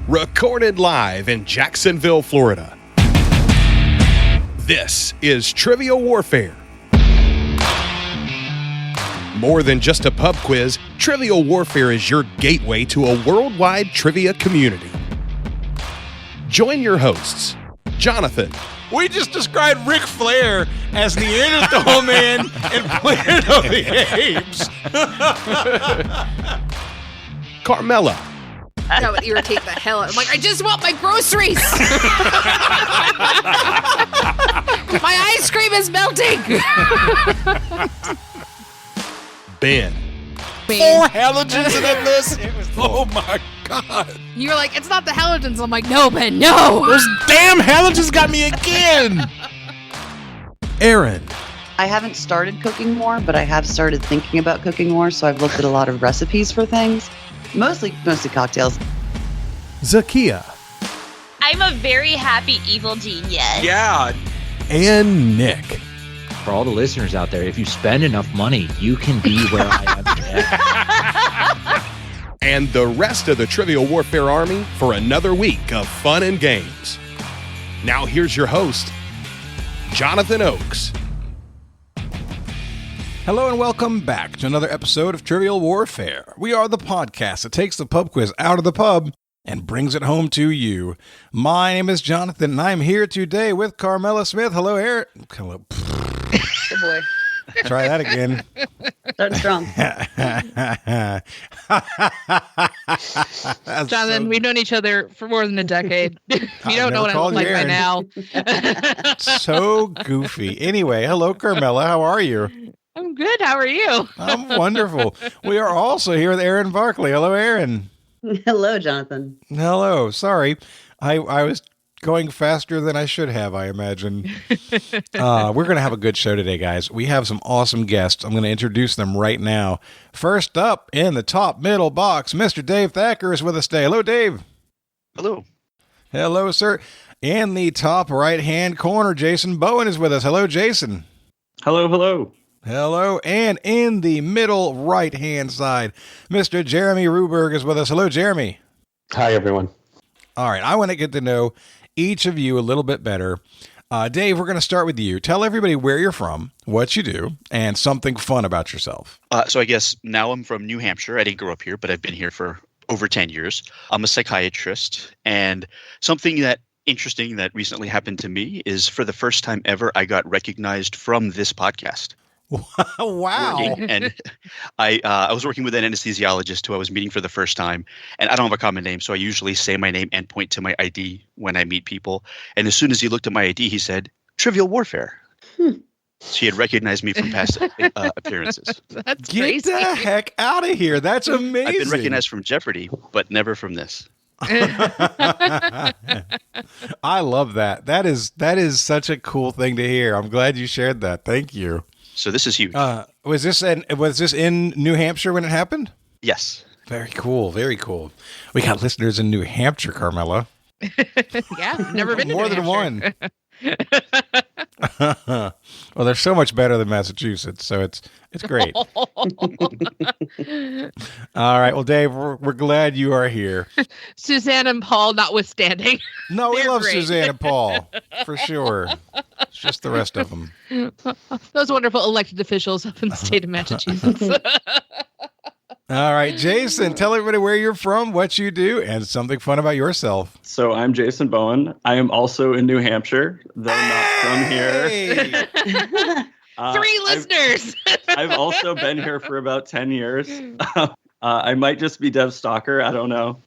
recorded live in Jacksonville, Florida. This is Trivial Warfare. More than just a pub quiz, Trivial Warfare is your gateway to a worldwide trivia community. Join your hosts, Jonathan. We just described Ric Flair as Neanderthal Man and Planet of the Apes. Carmela. That would irritate the hell out. I'm like, I just want my groceries. My ice cream is melting. Ben. 4 halogens in that list? Oh my God. You're like, it's not the halogens. I'm like, no, Ben, no. Those damn halogens got me again. Erin. I haven't started cooking more, but I have started thinking about cooking more, so I've looked at a lot of recipes for things. Mostly cocktails. Zakia. I'm a very happy evil genius. Yeah. And Nick. For all the listeners out there, if you spend enough money, you can be where I am today. And the rest of the Trivial Warfare Army for another week of fun and games. Now here's your host, Jonathan Oakes. Hello and welcome back to another episode of Trivial Warfare. We are the podcast that takes the pub quiz out of the pub and brings it home to you. My name is Jonathan, and I'm here today with Carmela Smith. Hello, Erin. Hello. Good boy. Try that again. Starting strong. Jonathan, we've known each other for more than a decade. You don't know what I look like by now. So goofy. Anyway, hello, Carmela. How are you? I'm good. How are you? I'm wonderful. We are also here with Erin Barkley. Hello, Erin. Hello, Jonathan. Hello. Sorry. I was going faster than I should have, I imagine. We're going to have a good show today, guys. We have some awesome guests. I'm going to introduce them right now. First up in the top middle box, Mr. Dave Thakur is with us today. Hello, Dave. Hello. Hello, sir. In the top right-hand corner, Jason Bowen is with us. Hello, Jason. Hello, hello. Hello. And in the middle right-hand side, Mr. Jeremy Ruberg is with us. Hello, Jeremy. Hi, everyone. All right. I want to get to know each of you a little bit better. Dave, we're going to start with you. Tell everybody where you're from, what you do, and something fun about yourself. So I guess now I'm from New Hampshire. I didn't grow up here, but I've been here for over 10 years. I'm a psychiatrist, and something that interesting that recently happened to me is for the first time ever, I got recognized from this podcast. Wow. And I was working with an anesthesiologist who I was meeting for the first time, and I don't have a common name, so I usually say my name and point to my ID when I meet people. And as soon as he looked at my ID, he said, "Trivial Warfare." She had recognized me from past appearances. That's Get crazy. the heck out of here. That's amazing. I've been recognized from Jeopardy, but never from this. I love that. That is such a cool thing to hear. I'm glad you shared that. Thank you. So this is huge. Was this in New Hampshire when it happened? Yes. Very cool. Very cool. We got listeners in New Hampshire, Carmela. Yeah, never been to More New than Hampshire. one. Well, they're so much better than Massachusetts, so it's great. All right. Well, Dave, we're glad you are here. Suzanne and Paul notwithstanding. No, we They're love great. Suzanne and Paul, for sure. It's just the rest of them. Those wonderful elected officials up in the state of Massachusetts. All right, Jason, tell everybody where you're from, what you do, and something fun about yourself. So I'm Jason Bowen. I am also in New Hampshire, though not from here. Hey! Three listeners. I've also been here for about 10 years. I might just be Dev Stalker. I don't know.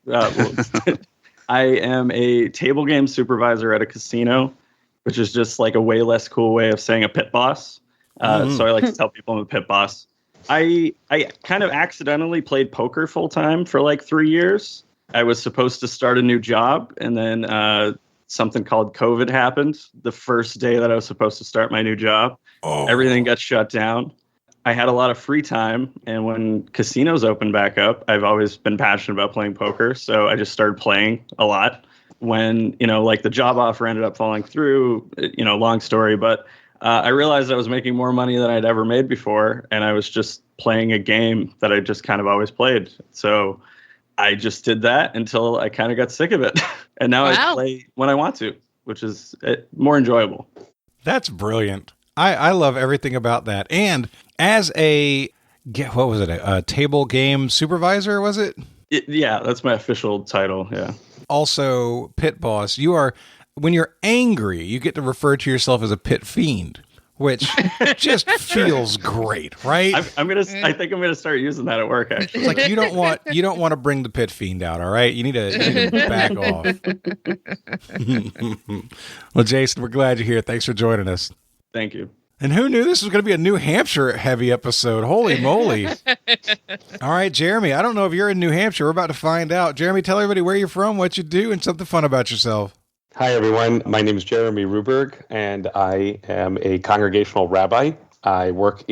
I am a table game supervisor at a casino, which is just like a way less cool way of saying a pit boss. So I like to tell people I'm a pit boss. I kind of accidentally played poker full time for like 3 years. I was supposed to start a new job, and then something called COVID happened the first day that I was supposed to start my new job. Everything got shut down. I had a lot of free time, and when casinos opened back up, I've always been passionate about playing poker, so I just started playing a lot. When, like the job offer ended up falling through, long story, but I realized I was making more money than I'd ever made before, and I was just playing a game that I just kind of always played. So I just did that until I kind of got sick of it. And now I play when I want to, which is more enjoyable. That's brilliant. I love everything about that. And as a table game supervisor, was it? Yeah, that's my official title. Yeah. Also, pit boss. When you're angry, you get to refer to yourself as a pit fiend, which just feels great, right? I think I'm gonna start using that at work. Actually, it's like you don't want to bring the pit fiend out. All right, you need to back off. Well, Jason, we're glad you're here. Thanks for joining us. Thank you. And who knew this was going to be a New Hampshire heavy episode? Holy moly. All right, Jeremy, I don't know if you're in New Hampshire. We're about to find out. Jeremy, tell everybody where you're from, what you do, and something fun about yourself. Hi, everyone. My name is Jeremy Ruberg, and I am a congregational rabbi. I work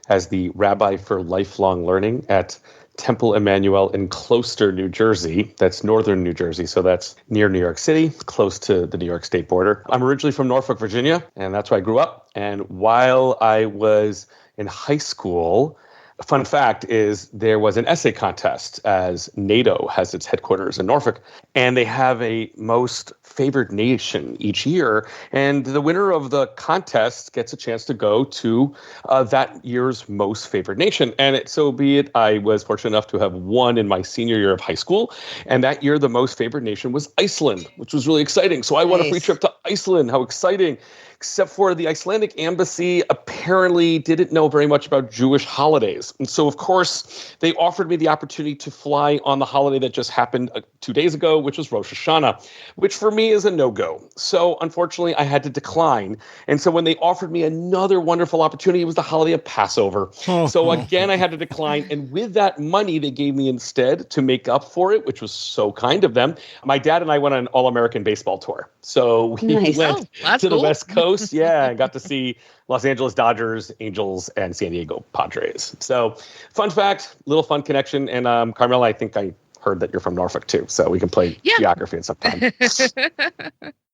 as the rabbi for lifelong learning at Temple Emmanuel in Closter, New Jersey. That's northern New Jersey, so that's near New York City, close to the New York State border. I'm originally from Norfolk, Virginia, and that's where I grew up. And while I was in high school, a fun fact is there was an essay contest, as NATO has its headquarters in Norfolk, and they have a most favored nation each year, and the winner of the contest gets a chance to go to that year's most favored nation. And so be it, I was fortunate enough to have won in my senior year of high school, and that year the most favored nation was Iceland, which was really exciting. So I won a free trip to Iceland. How exciting. Except for the Icelandic embassy apparently didn't know very much about Jewish holidays. And so, of course, they offered me the opportunity to fly on the holiday that just happened 2 days ago, which was Rosh Hashanah, which for me is a no-go. So, unfortunately, I had to decline. And so when they offered me another wonderful opportunity, it was the holiday of Passover. So again, I had to decline. And with that money they gave me instead to make up for it, which was so kind of them, my dad and I went on an all-American baseball tour. So we went to the West Coast. Yeah, and got to see Los Angeles Dodgers, Angels, and San Diego Padres. So, fun fact, little fun connection. And Carmela, I think I heard that you're from Norfolk too, so we can play geography at some time.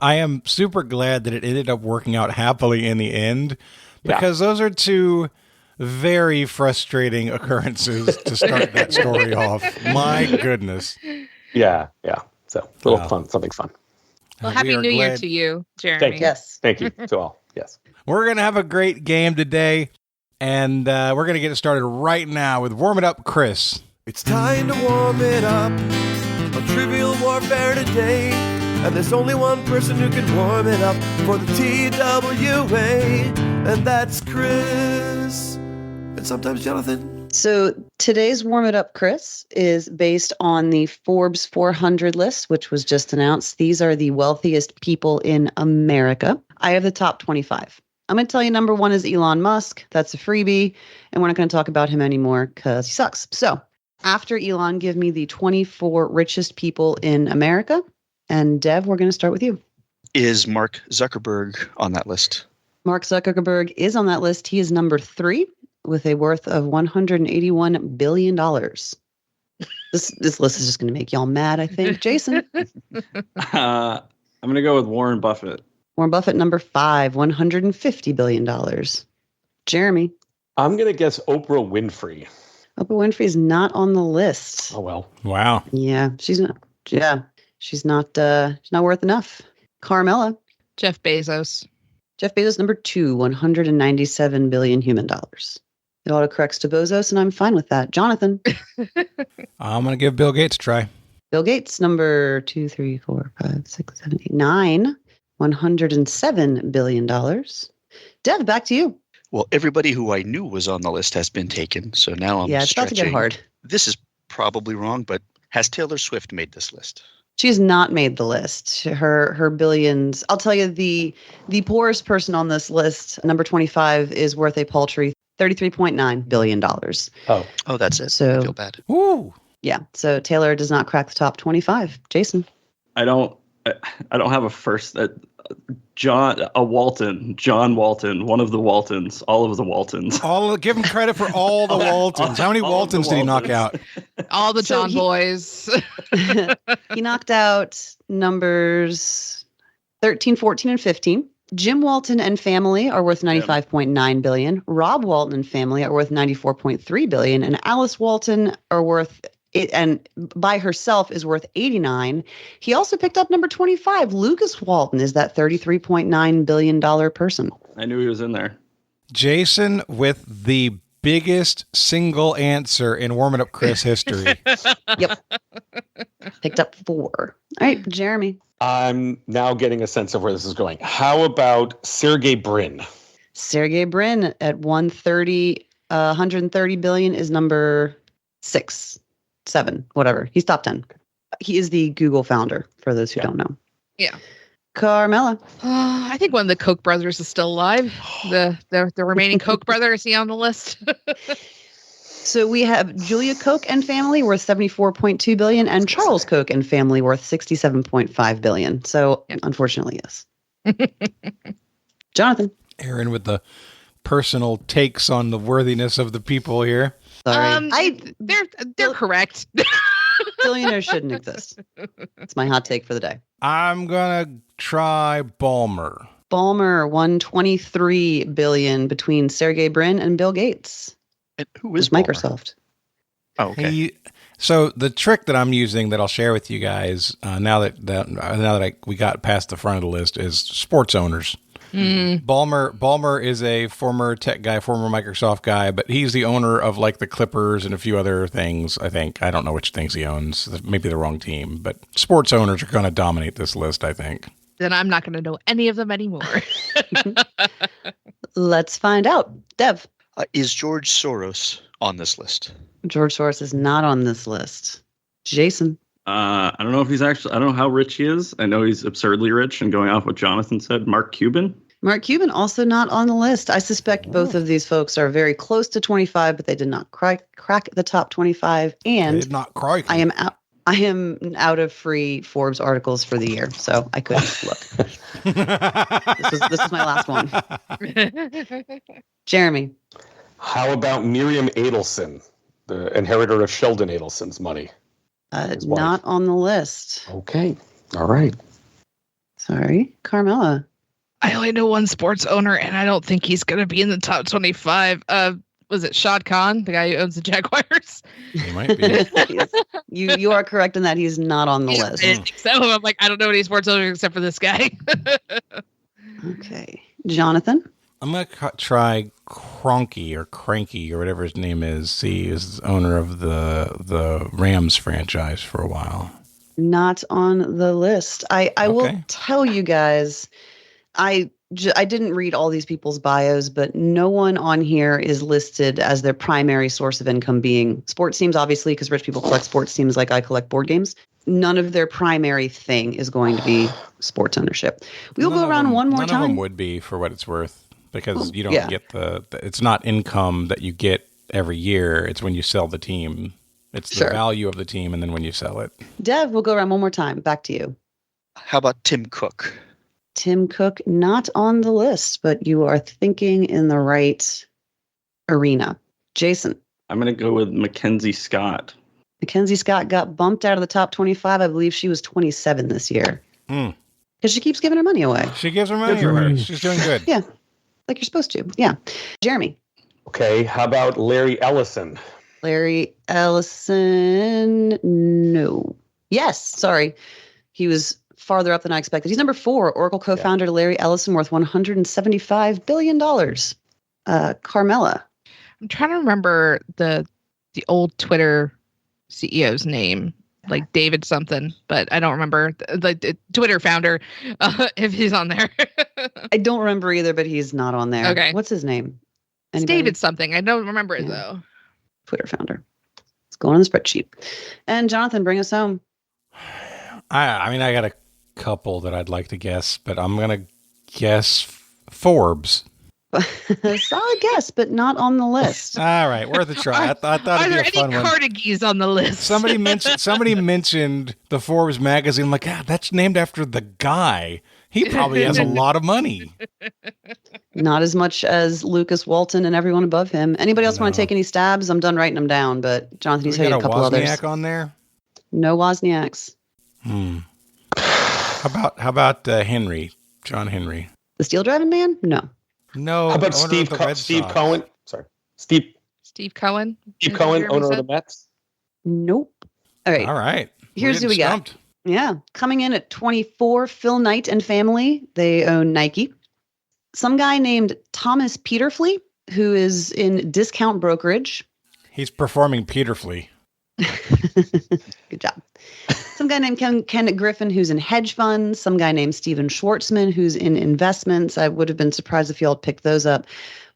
I am super glad that it ended up working out happily in the end, because those are two very frustrating occurrences to start that story off. My goodness. Yeah. So, little fun, something fun. Well, Happy New Year to you, Jeremy. Thank you. Yes. Thank you to all. Yes. We're going to have a great game today, and we're going to get it started right now with Warm It Up, Chris. It's time to warm it up on Trivial Warfare today. And there's only one person who can warm it up for the TWA, and that's Chris. And sometimes Jonathan. So today's Warm It Up, Chris, is based on the Forbes 400 list, which was just announced. These are the wealthiest people in America. I have the top 25. I'm going to tell you number one is Elon Musk. That's a freebie. And we're not going to talk about him anymore because he sucks. So after Elon, give me the 24 richest people in America. And Dev, we're going to start with you. Is Mark Zuckerberg on that list? Mark Zuckerberg is on that list. He is number 3. With a worth of $181 billion. This list is just going to make y'all mad, I think. Jason? I'm going to go with Warren Buffett. Warren Buffett, number 5, $150 billion. Jeremy? I'm going to guess Oprah Winfrey. Oprah Winfrey is not on the list. Oh, well. Wow. Yeah, she's not. Yeah, she's not worth enough. Carmela? Jeff Bezos. Jeff Bezos, number 2, $197 billion human dollars. It autocorrects to Bezos, and I'm fine with that. Jonathan? I'm going to give Bill Gates a try. Bill Gates, number 2, 3, 4, 5, 6, 7, 8, 9, $107 billion. Dev, back to you. Well, everybody who I knew was on the list has been taken, so now I'm it's about to get hard. This is probably wrong, but has Taylor Swift made this list? She's not made the list. Her billions. I'll tell you, the poorest person on this list, number 25, is worth a paltry $33.9 billion. Oh, that's it. So, I feel bad. Woo. Yeah. So Taylor does not crack the top 25. Jason? I don't have a first. John Walton, one of the Waltons, all of the Waltons. Give him credit for all the Waltons. How many Waltons did he knock out? All the John boys. He knocked out numbers 13, 14, and 15. Jim Walton and family are worth $95.9 billion. Rob Walton and family are worth $94.3 billion. And Alice Walton are worth and by herself is worth 89. He also picked up number 25. Lucas Walton is that $33.9 billion person. I knew he was in there. Jason with the biggest single answer in Warming Up Chris history. Yep. Picked up 4. All right, Jeremy. I'm now getting a sense of where this is going. How about Sergey Brin? Sergey Brin at 130 billion is number 6, 7, whatever. He's top 10. He is the Google founder, for those who don't know. Yeah. Carmela. I think one of the Koch brothers is still alive. The remaining Koch brother, is he on the list? So we have Julia Koch and family worth 74.2 billion and Charles Koch and family worth 67.5 billion. So unfortunately, yes. Jonathan. Erin with the personal takes on the worthiness of the people here. Sorry. They're correct. Billionaires shouldn't exist. It's my hot take for the day. I'm going to try Ballmer. Ballmer, 123 billion between Sergey Brin and Bill Gates. And who is Microsoft? Oh, okay. So the trick that I'm using that I'll share with you guys now that we got past the front of the list is sports owners. Ballmer is a former tech guy, former Microsoft guy, but he's the owner of like the Clippers and a few other things. I think I don't know which things he owns. Maybe the wrong team, but sports owners are going to dominate this list, I think. Then I'm not going to know any of them anymore. Let's find out. Dev. Is George Soros on this list? George Soros is not on this list. Jason. I don't know if he's actually, I don't know how rich he is. I know he's absurdly rich, and going off what Jonathan said, Mark Cuban. Mark Cuban also not on the list. I suspect both of these folks are very close to 25, but they did not crack the top 25. And they did not crack. I am out of free Forbes articles for the year, so I couldn't look. This is my last one. Jeremy. How about Miriam Adelson, the inheritor of Sheldon Adelson's money? Not on the list. Okay. All right. Sorry. Carmela. I only know one sports owner, and I don't think he's going to be in the top 25. Was it Shad Khan, the guy who owns the Jaguars? He might be. You are correct in that he's not on the list. I think so I'm like, I don't know any sports owners except for this guy. Okay. Jonathan? I'm going to try Cranky or whatever his name is. He is owner of the Rams franchise for a while. Not on the list. I will tell you guys, I didn't read all these people's bios, but no one on here is listed as their primary source of income being sports teams, obviously, because rich people collect sports teams like I collect board games. None of their primary thing is going to be sports ownership. We'll go around one more time. None of them would be, for what it's worth, because you don't get it's not income that you get every year. It's when you sell the team. It's the value of the team, and then when you sell it. Dev, we'll go around one more time. Back to you. How about Tim Cook? Tim Cook, not on the list, but you are thinking in the right arena. Jason. I'm going to go with Mackenzie Scott. Mackenzie Scott got bumped out of the top 25. I believe she was 27 this year. Because she keeps giving her money away. She gives her money away. She's doing good. Yeah, like you're supposed to. Yeah. Jeremy. Okay, how about Larry Ellison? Larry Ellison, no. Yes, sorry. He was farther up than I expected. He's number 4. Oracle co-founder Larry Ellison, worth $175 billion. Carmela. I'm trying to remember the old Twitter CEO's name, like David something, but I don't remember the Twitter founder, if he's on there. I don't remember either, but he's not on there. Okay. What's his name? It's David something. I don't remember it, though. Twitter founder. It's going on the spreadsheet. And Jonathan, bring us home. I mean, I got a couple that I'd like to guess, but I'm going to guess Forbes. Solid guess, but not on the list. All right, worth a try. I thought it'd be a fun one. Are there any Carnegies on the list? Somebody mentioned the Forbes magazine. I'm like, that's named after the guy. He probably has a lot of money. Not as much as Lucas Walton and everyone above him. Anybody else want to take any stabs? I'm done writing them down, but Jonathan, he's hitting a couple others. Wozniak on there? No Wozniaks. How about Henry? John Henry. The steel driving man? No. No. How about Steve Cohen? Sorry. Steve Cohen? Steve Cohen, owner of the Mets? Nope. All right. All right. Here's who we got. Stumped. Yeah. Coming in at 24, Phil Knight and family. They own Nike. Some guy named Thomas Peterfley, who is in discount brokerage. He's performing Peterfley. Good job. Some guy named Ken Griffin, who's in hedge funds. Some guy named Steven Schwartzman, who's in investments. I would have been surprised if you all picked those up.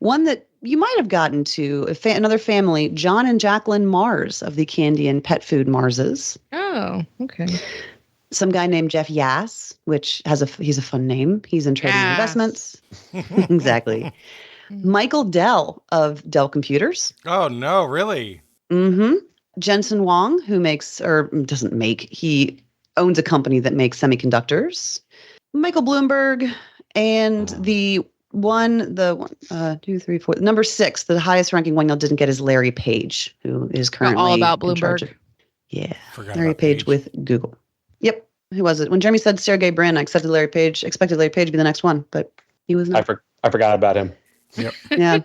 One that you might have gotten to, another family, John and Jacqueline Mars of the candy and pet food Marses. Oh, okay. Some guy named Jeff Yass, which he's a fun name. He's in trading and investments. Exactly. Michael Dell of Dell Computers. Oh, no, really? Mm-hmm. Jensen Huang, who he owns a company that makes semiconductors. Michael Bloomberg, and number 6, the highest ranking one y'all didn't get is Larry Page, who is currently all about Bloomberg. Larry Page with Google. Yep. Who was it? When Jeremy said Sergey Brin, I expected Larry Page to be the next one, but he was not. I forgot about him. Yep. Yeah.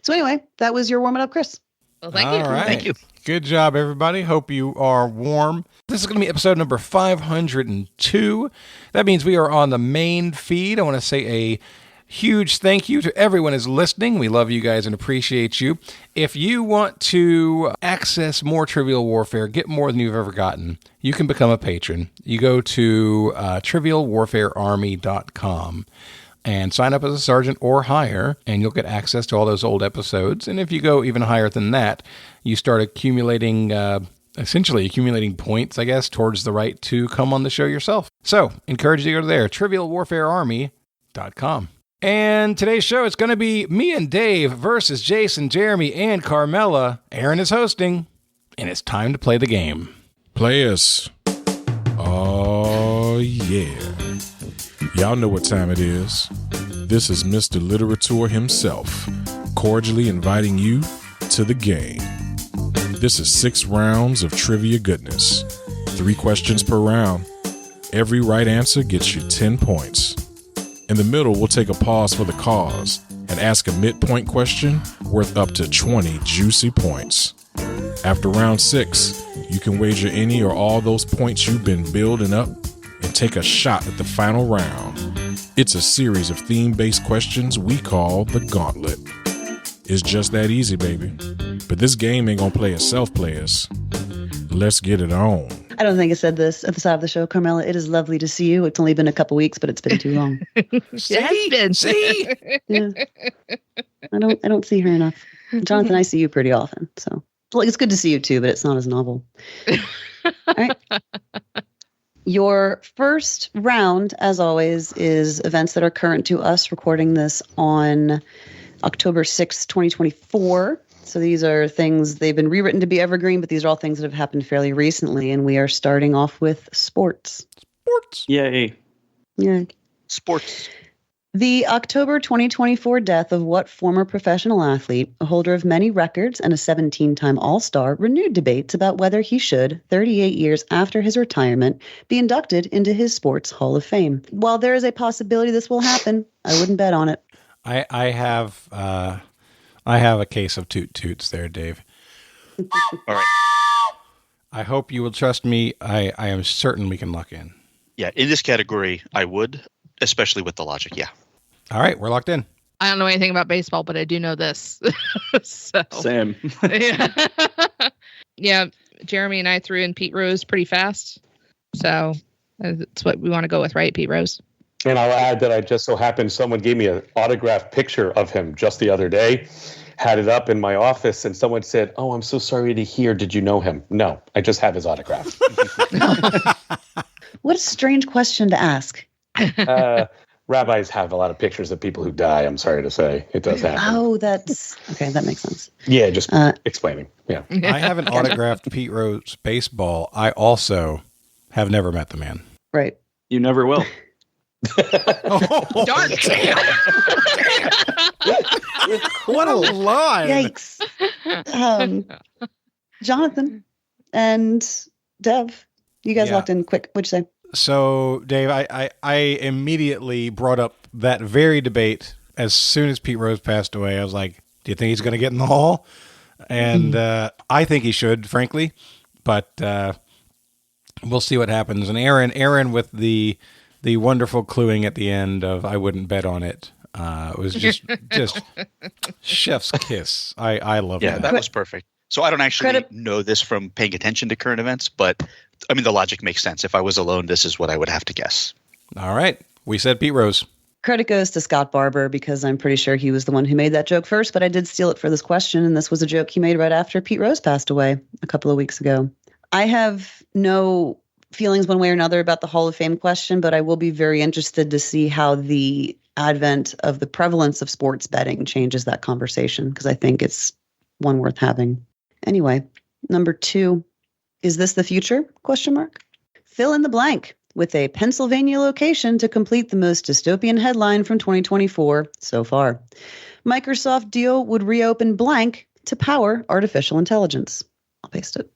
So anyway, that was your warm it up, Chris. Well, thank you. Right. Thank you. Good job, everybody. Hope you are warm. This is going to be episode number 502. That means we are on the main feed. I want to say a huge thank you to everyone who's listening. We love you guys and appreciate you. If you want to access more Trivial Warfare, get more than you've ever gotten, you can become a patron. You go to trivialwarfarearmy.com. and sign up as a sergeant or higher, and you'll get access to all those old episodes. And if you go even higher than that, you start accumulating points, I guess, towards the right to come on the show yourself. So, encourage you to go to there, trivialwarfarearmy.com. And today's show is going to be me and Dave versus Jason, Jeremy, and Carmela. Erin is hosting, and it's time to play the game. Players. Oh, yeah. Y'all know what time it is. This is Mr. Literature himself, cordially inviting you to the game. This is 6 rounds of trivia goodness. 3 questions per round. Every right answer gets you 10 points. In the middle, we'll take a pause for the cause and ask a midpoint question worth up to 20 juicy points. After round 6, you can wager any or all those points you've been building up and take a shot at the final round. It's a series of theme-based questions we call the Gauntlet. It's just that easy, baby. But this game ain't gonna play itself, players. Let's get it on. I don't think I said this at the start of the show, Carmela. It is lovely to see you. It's only been a couple weeks, but it's been too long. See? Yeah. I don't see her enough. Jonathan, I see you pretty often. So it's good to see you too, but it's not as novel. All right. Your first round, as always, is events that are current to us, recording this on October 6th, 2024. So these are things, they've been rewritten to be evergreen, but these are all things that have happened fairly recently. And we are starting off with sports. Yay. Yeah. Sports. The October 2024 death of what former professional athlete, a holder of many records and a 17-time All-Star, renewed debates about whether he should, 38 years after his retirement, be inducted into his Sports Hall of Fame. While there is a possibility this will happen, I wouldn't bet on it. I have a case of toot toots there, Dave. All right. I hope you will trust me. I am certain we can lock in. Yeah, in this category, I would, especially with the logic, yeah. All right, we're locked in. I don't know anything about baseball, but I do know this. Same. Yeah. Yeah, Jeremy and I threw in Pete Rose pretty fast. So that's what we want to go with, right, Pete Rose? And I'll add that I just so happened someone gave me an autographed picture of him just the other day, had it up in my office, and someone said, "Oh, I'm so sorry to hear. Did you know him?" No, I just have his autograph. What a strange question to ask. Rabbis have a lot of pictures of people who die, I'm sorry to say. It does happen. Oh, that's okay. That makes sense. Yeah, just explaining. Yeah. I have an autographed Pete Rose baseball. I also have never met the man. Right. You never will. Dark. What a lie. Yikes. Jonathan and Dev, you guys locked in quick. What'd you say? So, Dave, I immediately brought up that very debate as soon as Pete Rose passed away. I was like, do you think he's going to get in the hall? And I think he should, frankly. But we'll see what happens. And Erin with the wonderful cluing at the end of "I wouldn't bet on it." It was just chef's kiss. I love that. Yeah, that was perfect. So I don't actually know this from paying attention to current events, but I mean the logic makes sense. If I was alone, this is what I would have to guess. All right, we said Pete Rose. Credit goes to Scott Barber because I'm pretty sure he was the one who made that joke first, but I did steal it for this question, and this was a joke he made right after Pete Rose passed away a couple of weeks ago. I have no feelings one way or another about the Hall of Fame question, but I will be very interested to see how the advent of the prevalence of sports betting changes that conversation, because I think it's one worth having. Anyway, number 2, is this the future? Question mark. Fill in the blank with a Pennsylvania location to complete the most dystopian headline from 2024 so far. Microsoft deal would reopen blank to power artificial intelligence. I'll paste it.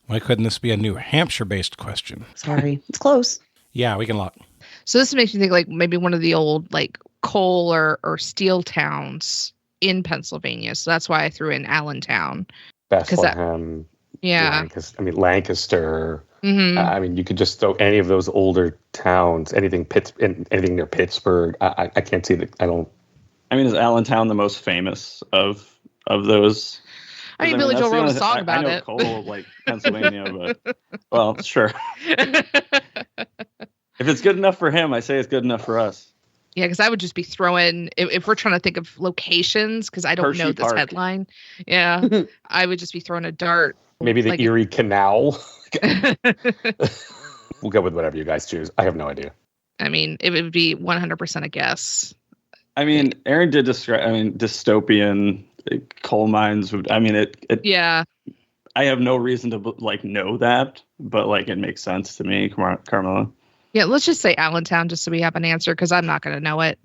Why couldn't this be a New Hampshire-based question? Sorry, it's close. Yeah, we can lock. So this makes me think like maybe one of the old like coal or steel towns in Pennsylvania. So that's why I threw in Allentown. Bethlehem. Lancaster. Mm-hmm. I mean, you could just throw any of those older towns, anything near Pittsburgh. I can't see that. I don't. I mean, is Allentown the most famous of those? I mean, Billy Joel wrote a song about it. I know coal, like Pennsylvania, but well, sure. If it's good enough for him, I say it's good enough for us. Yeah, because I would just be throwing, if we're trying to think of locations, because I don't know this headline. Yeah, I would just be throwing a dart. Maybe the Erie Canal. We'll go with whatever you guys choose. I have no idea. I mean, it would be 100% a guess. I mean, Erin did describe, dystopian coal mines. I mean, it. Yeah. I have no reason to know that, but it makes sense to me, Carmela. Yeah, let's just say Allentown just so we have an answer because I'm not going to know it.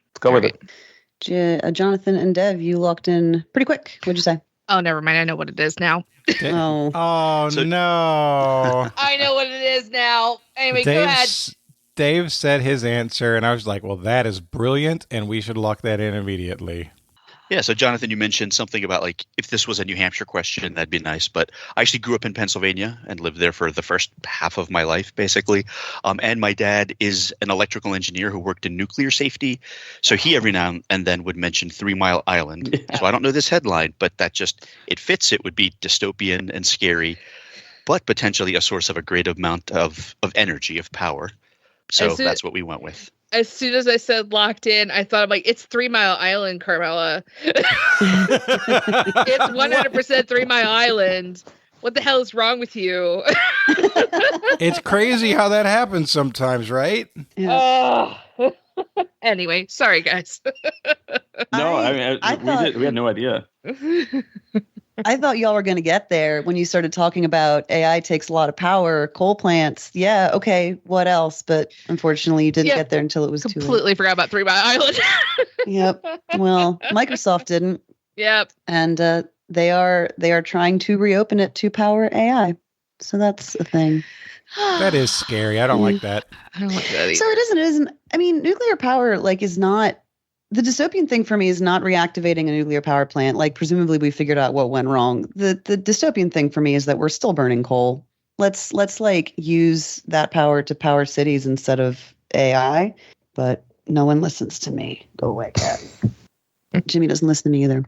Let's go with it. Jonathan and Dev, you locked in pretty quick. What'd you say? Oh, never mind. I know what it is now. Oh no. I know what it is now. Anyway, go ahead. Dave said his answer, and I was like, well, that is brilliant, and we should lock that in immediately. Yeah, so Jonathan, you mentioned something about if this was a New Hampshire question, that'd be nice. But I actually grew up in Pennsylvania and lived there for the first half of my life, basically. And my dad is an electrical engineer who worked in nuclear safety. So he every now and then would mention 3 Mile Island. Yeah. So I don't know this headline, but it fits. It would be dystopian and scary, but potentially a source of a great amount of energy, of power. So that's what we went with. As soon as I said locked in, I thought it's 3 Mile Island, Carmela. It's 100% 3 Mile Island. What the hell is wrong with you? It's crazy how that happens sometimes, right? Yeah. Anyway, sorry guys. No, we had no idea. I thought y'all were going to get there when you started talking about AI takes a lot of power, coal plants. Yeah, okay, what else? But unfortunately, you didn't get there until it was too late. Completely forgot about 3 Mile Island. Yep. Well, Microsoft didn't. Yep. And they are trying to reopen it to power AI. So that's a thing. That is scary. I don't like that. I don't like that either. So it isn't. I mean, nuclear power is not. The dystopian thing for me is not reactivating a nuclear power plant. Presumably we figured out what went wrong. The dystopian thing for me is that we're still burning coal. Let's use that power to power cities instead of AI. But no one listens to me. Go away, cat. Jimmy doesn't listen to me either.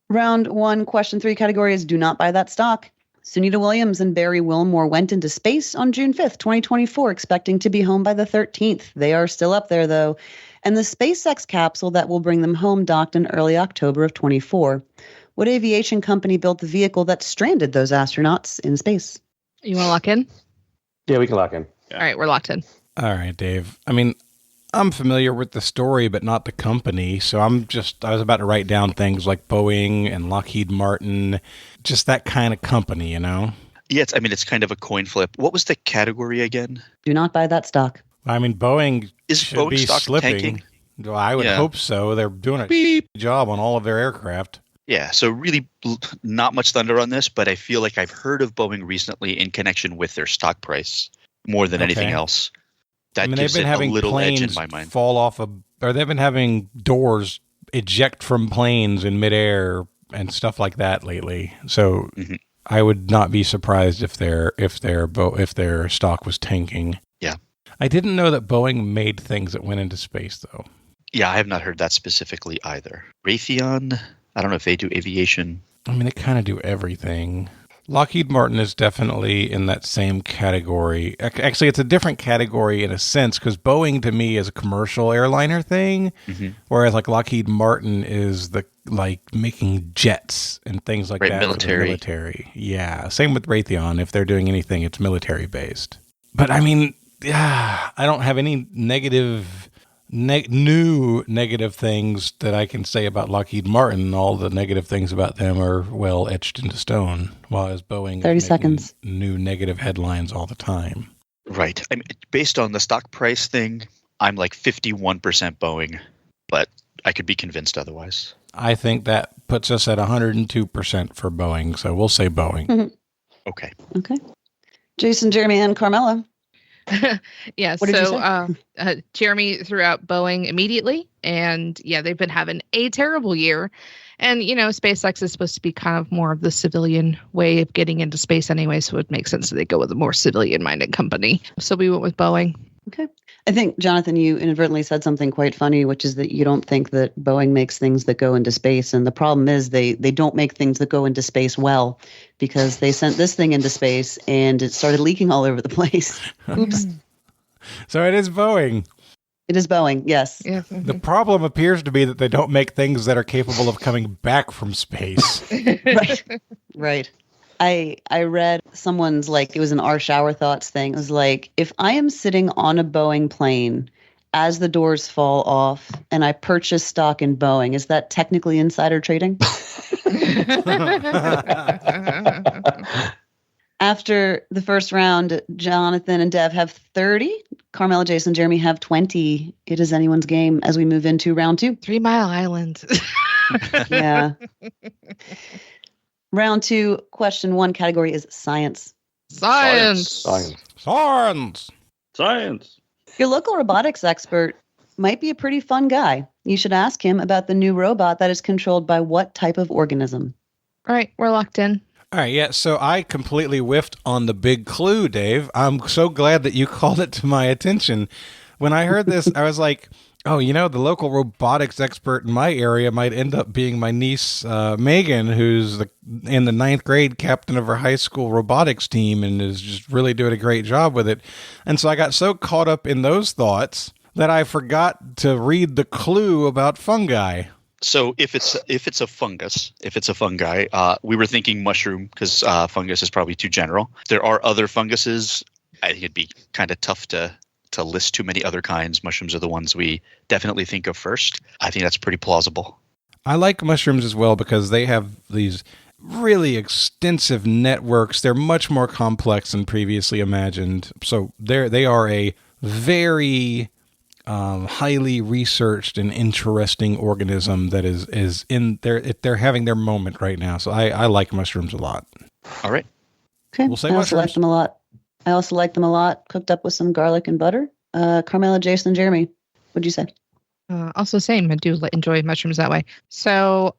Round 1, question 3 category is do not buy that stock. Sunita Williams and Barry Wilmore went into space on June 5th, 2024, expecting to be home by the 13th. They are still up there, though. And the SpaceX capsule that will bring them home docked in early October of 24. What aviation company built the vehicle that stranded those astronauts in space? You want to lock in? Yeah, we can lock in. Yeah. All right, we're locked in. All right, Dave. I mean, I'm familiar with the story, but not the company. So I was about to write down things like Boeing and Lockheed Martin, just that kind of company, you know? Yeah, it's kind of a coin flip. What was the category again? Do not buy that stock. I mean, Boeing should be stock slipping. Tanking? Well, I would hope so. They're doing a job on all of their aircraft. Yeah, so really not much thunder on this, but I feel like I've heard of Boeing recently in connection with their stock price more than anything else. That gives they've been it having a little edge in planes my mind. fall off or they've been having doors eject from planes in midair and stuff like that lately. So I would not be surprised if their stock was tanking. Yeah. I didn't know that Boeing made things that went into space, though. Yeah, I have not heard that specifically either. Raytheon, I don't know if they do aviation. I mean, they kind of do everything. Lockheed Martin is definitely in that same category. Actually, it's a different category in a sense, because Boeing to me is a commercial airliner thing, whereas like Lockheed Martin is the making jets and things like that. Military. Yeah. Same with Raytheon. If they're doing anything, it's military based. But I mean, yeah, I don't have any new negative things that I can say about Lockheed Martin. All the negative things about them are well etched into stone, while as Boeing 30 seconds. New negative headlines all the time. Right. I mean, based on the stock price thing, I'm like 51% Boeing, but I could be convinced otherwise. I think that puts us at 102% for Boeing, so we'll say Boeing. Okay. Jason, Jeremy, and Carmela. Yeah, What did you say? Jeremy threw out Boeing immediately, and yeah, they've been having a terrible year. And, SpaceX is supposed to be kind of more of the civilian way of getting into space anyway, so it makes sense that they go with a more civilian-minded company. So we went with Boeing. Okay. I think, Jonathan, you inadvertently said something quite funny, which is that you don't think that Boeing makes things that go into space. And the problem is they don't make things that go into space well, because they sent this thing into space and it started leaking all over the place. Oops. So it is Boeing. It is Boeing, yes. Yeah. The problem appears to be that they don't make things that are capable of coming back from space. Right. I read someone's, it was an Our Shower Thoughts thing. It was like, if I am sitting on a Boeing plane as the doors fall off and I purchase stock in Boeing, is that technically insider trading? After the first round, Jonathan and Dev have 30. Carmela, Jason, Jeremy have 20. It is anyone's game as we move into round 2. 3 Mile Island. Yeah. Round 2, question 1 category is science. Science. Your local robotics expert might be a pretty fun guy. You should ask him about the new robot that is controlled by what type of organism. All right, we're locked in. All right, yeah, so I completely whiffed on the big clue, Dave. I'm so glad that you called it to my attention. When I heard this, I was like, oh, the local robotics expert in my area might end up being my niece, Megan, who's in the 9th grade captain of her high school robotics team and is just really doing a great job with it. And so I got so caught up in those thoughts that I forgot to read the clue about fungi. So if it's a fungi, we were thinking mushroom because fungus is probably too general. There are other funguses. I think it'd be kind of tough to list too many other kinds. Mushrooms are the ones we definitely think of first. I think that's pretty plausible. I like mushrooms as well because they have these really extensive networks. They're much more complex than previously imagined. So they are a very highly researched and interesting organism that is in there. They're having their moment right now. So I like mushrooms a lot. All right. Okay. We'll say I also mushrooms. like them a lot. Cooked up with some garlic and butter. Carmela, Jason, Jeremy, what'd you say? Also same. I do enjoy mushrooms that way. So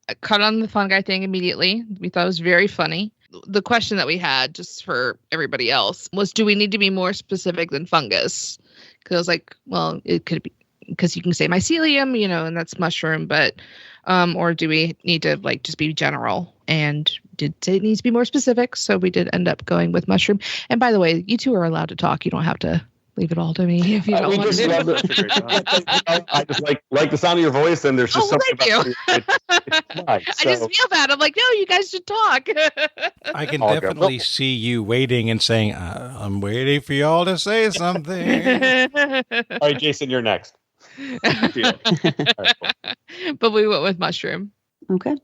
I caught on the fungi thing immediately. We thought it was very funny. The question that we had, just for everybody else, was do we need to be more specific than fungus? Because I was like, well, it could be, because you can say mycelium, and that's mushroom, but or do we need to just be general? And did say it needs to be more specific, so we did end up going with mushroom. And by the way, you two are allowed to talk. You don't have to leave it all to me if you don't want to. I just like the sound of your voice, and there's just something thank about it. I just feel bad. I'm like, no, you guys should talk. I can definitely see you waiting and saying, I'm waiting for y'all to say something. All right, Jason, you're next. But we went with mushroom. Okay.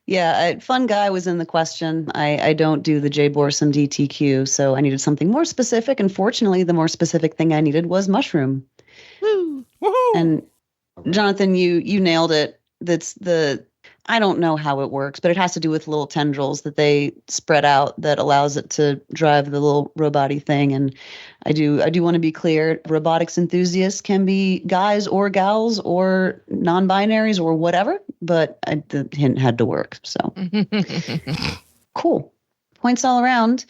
Yeah, fun guy was in the question. I don't do the J. Borson DTQ, so I needed something more specific. And fortunately, the more specific thing I needed was mushroom. Woo! Woohoo! And Jonathan, you nailed it. That's the I don't know how it works, but it has to do with little tendrils that they spread out that allows it to drive the little robot-y thing. And I do want to be clear, robotics enthusiasts can be guys or gals or non-binaries or whatever, but the hint had to work. So cool. Points all around.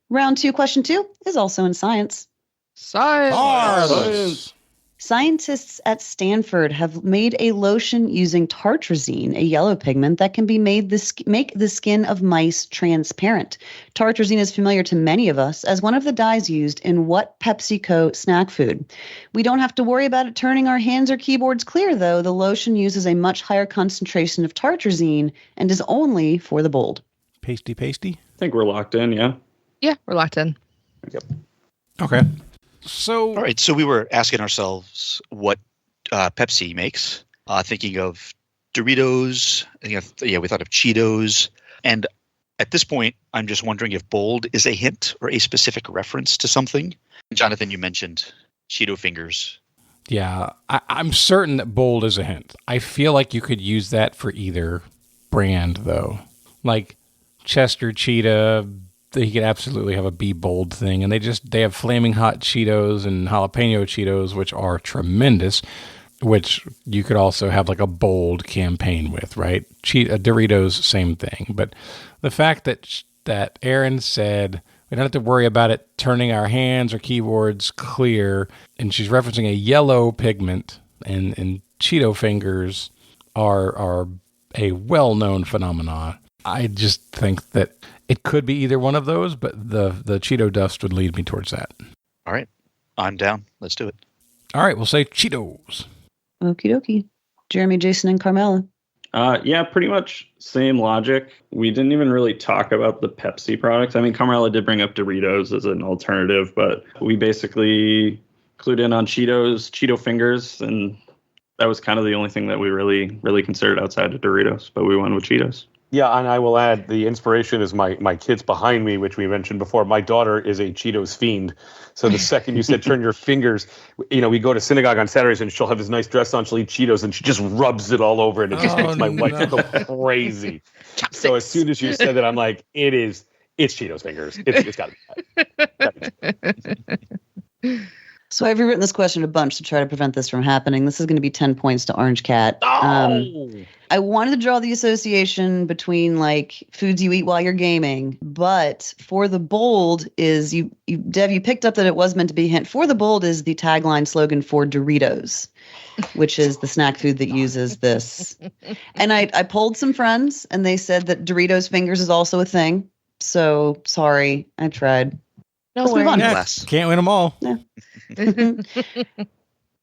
Round 2, question 2 is also in science. Science. Scientists at Stanford have made a lotion using tartrazine, a yellow pigment that can be made make the skin of mice transparent. Tartrazine is familiar to many of us as one of the dyes used in what PepsiCo snack food. We don't have to worry about it turning our hands or keyboards clear, though. The lotion uses a much higher concentration of tartrazine and is only for the bold. Pasty. I think we're locked in, yeah? Yeah, we're locked in. Yep. Okay. So, all right. So we were asking ourselves what Pepsi makes, thinking of Doritos. We thought of Cheetos. And at this point, I'm just wondering if bold is a hint or a specific reference to something. Jonathan, you mentioned Cheeto fingers. Yeah, I'm certain that bold is a hint. I feel like you could use that for either brand, though. Like Chester Cheetah, he could absolutely have a Be Bold thing. And they have Flaming Hot Cheetos and Jalapeno Cheetos, which are tremendous, which you could also have like a bold campaign with, right? Doritos, same thing. But the fact that Erin said we don't have to worry about it turning our hands or keyboards clear, and she's referencing a yellow pigment, and Cheeto fingers are a well-known phenomenon. I just think that it could be either one of those, but the Cheeto dust would lead me towards that. All right. I'm down. Let's do it. All right. We'll say Cheetos. Okie dokie. Jeremy, Jason, and Carmela. Yeah, pretty much same logic. We didn't even really talk about the Pepsi products. I mean, Carmela did bring up Doritos as an alternative, but we basically clued in on Cheetos, Cheeto fingers, and that was kind of the only thing that we really considered outside of Doritos, but we went with Cheetos. Yeah, and I will add the inspiration is my kids behind me, which we mentioned before. My daughter is a Cheetos fiend. So the second you said turn your fingers, we go to synagogue on Saturdays and she'll have this nice dress on, she'll eat Cheetos and she just rubs it all over and it just makes my wife go crazy. Chopsticks. So as soon as you said that, I'm like, it's Cheetos fingers. It's got to be. So I've rewritten this question a bunch to try to prevent this from happening. This is going to be 10 points to Orange Cat. I wanted to draw the association between like foods you eat while you're gaming, but for the bold is Dev, you picked up that it was meant to be a hint. For the bold is the tagline slogan for Doritos, which is the snack food that uses this. And I polled some friends and they said that Doritos fingers is also a thing. So sorry, I tried. No Let's move on. Yes, can't win them all. Yeah.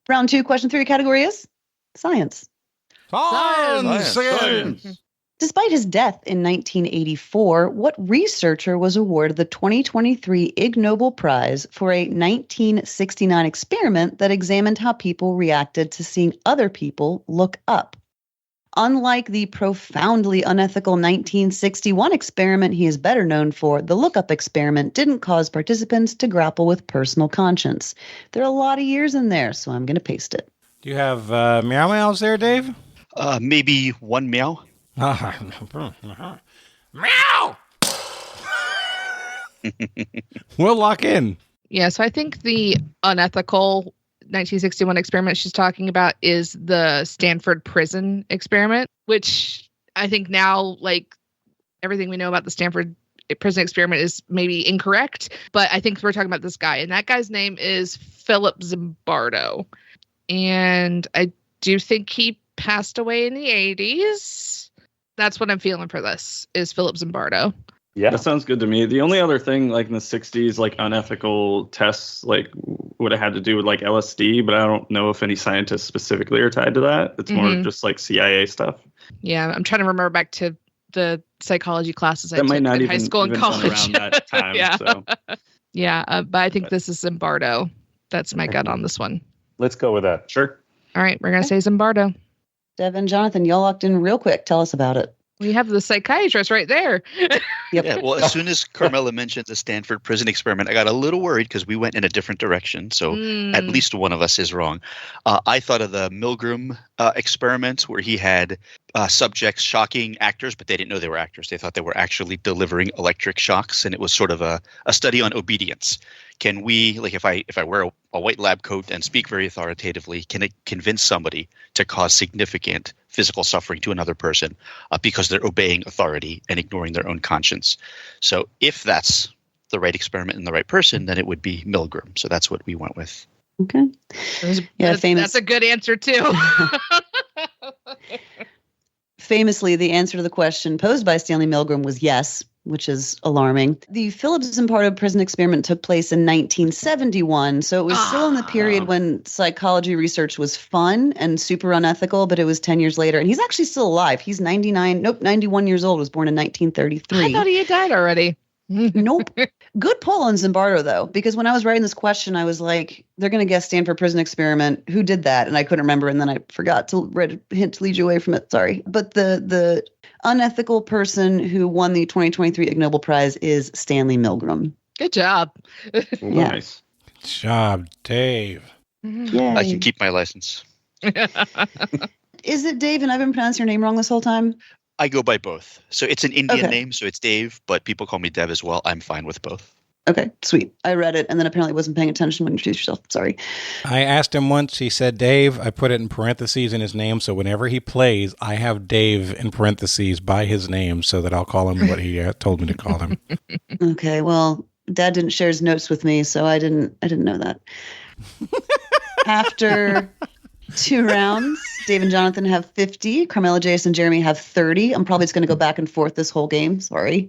Round 2, question 3 category is science. Science. Despite his death in 1984, what researcher was awarded the 2023 Ig Nobel Prize for a 1969 experiment that examined how people reacted to seeing other people look up? Unlike the profoundly unethical 1961 experiment he is better known for, the lookup experiment didn't cause participants to grapple with personal conscience. There are a lot of years in there, so I'm going to paste it. Do you have meow meows there, Dave? Maybe one meow. Meow! We'll lock in. Yeah, so I think the unethical 1961 experiment she's talking about is the Stanford prison experiment, which I think now, like, everything we know about the Stanford prison experiment is maybe incorrect, but I think we're talking about this guy, and that guy's name is Philip Zimbardo. And I do think he passed away in the 80s. That's what I'm feeling for this, is Philip Zimbardo. Yeah, that sounds good to me. The only other thing, like in the 60s, like unethical tests, like would have had to do with like LSD, but I don't know if any scientists specifically are tied to that. It's more just like CIA stuff. Yeah, I'm trying to remember back to the psychology classes I That took might not in even high school and been college. around that time. Yeah. So. Yeah, but I think this is Zimbardo. That's my gut on this one. Let's go with that. Sure. All right, we're going to say Zimbardo. Dev and Jonathan, y'all locked in real quick. Tell us about it. We have the psychiatrist right there. Yeah, well, as soon as Carmela mentioned the Stanford prison experiment, I got a little worried because we went in a different direction. So at least one of us is wrong. I thought of the Milgram experiment where he had subjects shocking actors, but they didn't know they were actors. They thought they were actually delivering electric shocks, and it was sort of a study on obedience. Can we, like, if I wear a white lab coat and speak very authoritatively, can it convince somebody to cause significant physical suffering to another person because they're obeying authority and ignoring their own conscience? So if that's the right experiment in the right person, then it would be Milgram. So that's what we went with. Okay. Yeah, that's a good answer too. Famously, the answer to the question posed by Stanley Milgram was yes, which is alarming. The Phillips Zimbardo prison experiment took place in 1971, so it was still in the period when psychology research was fun and super unethical, but it was 10 years later. And he's actually still alive. He's 91 years old, was born in 1933. I thought he had died already. Nope. Good pull on Zimbardo, though, because when I was writing this question, I was like, they're going to guess Stanford prison experiment. Who did that? And I couldn't remember. And then I forgot to write a hint to lead you away from it. Sorry. But the unethical person who won the 2023 Ig Nobel Prize is Stanley Milgram. Good job. Nice. Good job, Dave. Yay. I can keep my license. Is it Dave and I've been pronouncing your name wrong this whole time? I go by both. So it's an Indian name, so it's Dave, but people call me Dev as well. I'm fine with both. Okay, sweet. I read it and then apparently wasn't paying attention when you introduced yourself. Sorry. I asked him once, he said Dave. I put it in parentheses in his name, so whenever he plays, I have Dave in parentheses by his name so that I'll call him what he told me to call him. Okay, well, Dad didn't share his notes with me, so I didn't know that. After 2 rounds, Dave and Jonathan have 50. Carmela, Jason, Jeremy have 30. I'm probably just going to go back and forth this whole game. Sorry.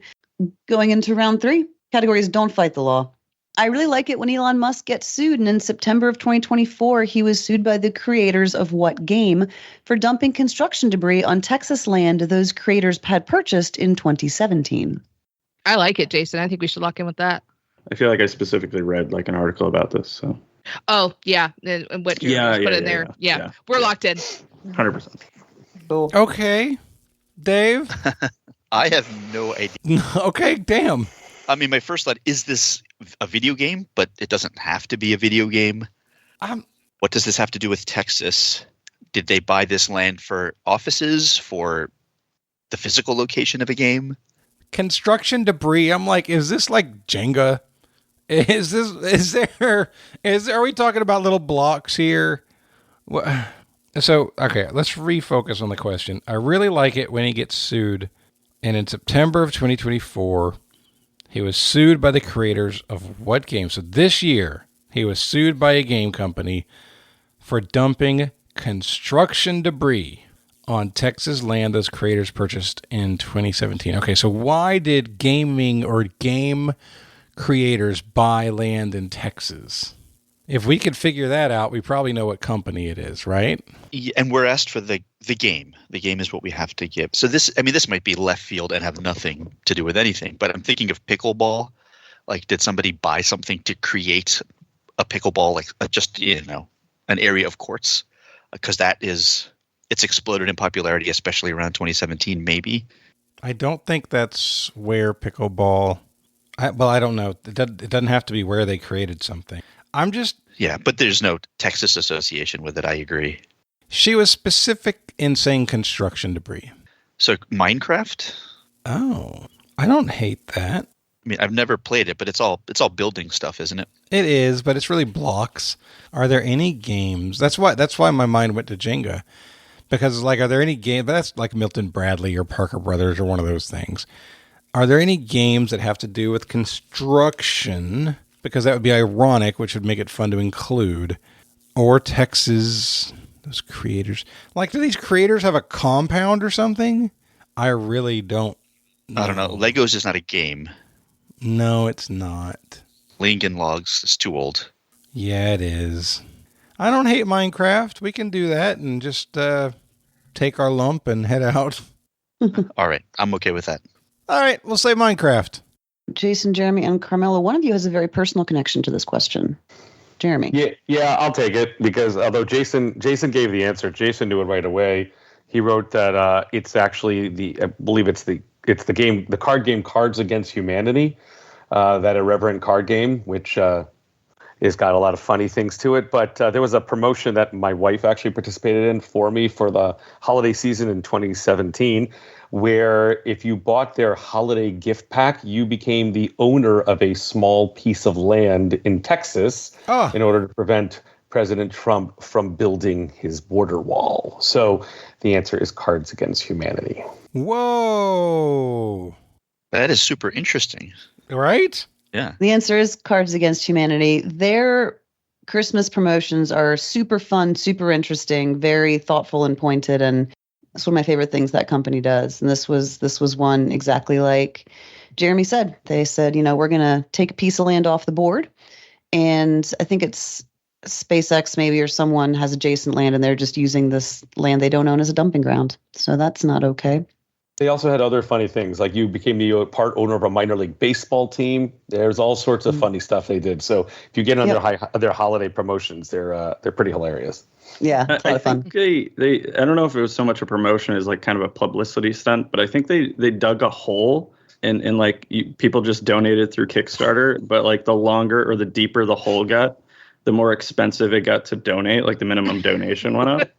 Going into round 3, categories don't fight the law. I really like it when Elon Musk gets sued, and in September of 2024, he was sued by the creators of what game for dumping construction debris on Texas land those creators had purchased in 2017. I like it, Jason. I think we should lock in with that. I feel like I specifically read like an article about this. So. Oh, yeah. And what you put in there. Yeah. We're locked in. 100%. Cool. Okay. Dave? I have no idea. Okay, damn. I mean, my first thought, is this a video game? But it doesn't have to be a video game. What does this have to do with Texas? Did they buy this land for offices, for the physical location of a game? Construction debris. I'm like, is this like Jenga? Are we talking about little blocks here? So, okay, let's refocus on the question. I really like it when he gets sued. And in September of 2024, he was sued by the creators of what game? So this year, he was sued by a game company for dumping construction debris on Texas land those creators purchased in 2017. Okay, so why did gaming or game creators buy land in Texas? If we could figure that out, we probably know what company it is, right? Yeah, and we're asked for the game. The game is what we have to give. So this might be left field and have nothing to do with anything, but I'm thinking of pickleball. Like, did somebody buy something to create a pickleball, like just, an area of courts? Because it's exploded in popularity, especially around 2017, maybe. I don't think that's where pickleball... I don't know. It doesn't have to be where they created something. Yeah, but there's no Texas association with it. I agree. She was specific in saying construction debris. So Minecraft? Oh, I don't hate that. I mean, I've never played it, but it's all building stuff, isn't it? It is, but it's really blocks. Are there any games? That's why my mind went to Jenga. Because, are there any games? That's like Milton Bradley or Parker Brothers or one of those things. Are there any games that have to do with construction? Because that would be ironic, which would make it fun to include. Or Texas, those creators. Do these creators have a compound or something? I really don't know. I don't know. Legos is not a game. No, it's not. Lincoln Logs is too old. Yeah, it is. I don't hate Minecraft. We can do that and just take our lump and head out. All right. I'm okay with that. All right. We'll say Minecraft. Jason, Jeremy, and Carmela, one of you has a very personal connection to this question. Jeremy. Yeah, I'll take it because although Jason gave the answer, Jason knew it right away. He wrote that it's actually I believe it's the card game Cards Against Humanity, that irreverent card game, which has got a lot of funny things to it. But there was a promotion that my wife actually participated in for me for the holiday season in 2017, where if you bought their holiday gift pack, you became the owner of a small piece of land in Texas in order to prevent President Trump from building his border wall. So the answer is Cards Against Humanity. Whoa. That is super interesting. Right? Yeah. The answer is Cards Against Humanity. Their Christmas promotions are super fun, super interesting, very thoughtful and pointed, and that's one of my favorite things that company does. And this was one exactly like Jeremy said. They said, we're going to take a piece of land off the board, and I think it's SpaceX maybe or someone has adjacent land, and they're just using this land they don't own as a dumping ground. So that's not okay. They also had other funny things, like you became the part owner of a minor league baseball team. There's all sorts of funny stuff they did. So if you get on their holiday promotions, they're pretty hilarious. Yeah, it's a lot of fun. Think they I don't know if it was so much a promotion as like kind of a publicity stunt, but I think they dug a hole and people just donated through Kickstarter. But like the longer or the deeper the hole got, the more expensive it got to donate, like the minimum donation went up.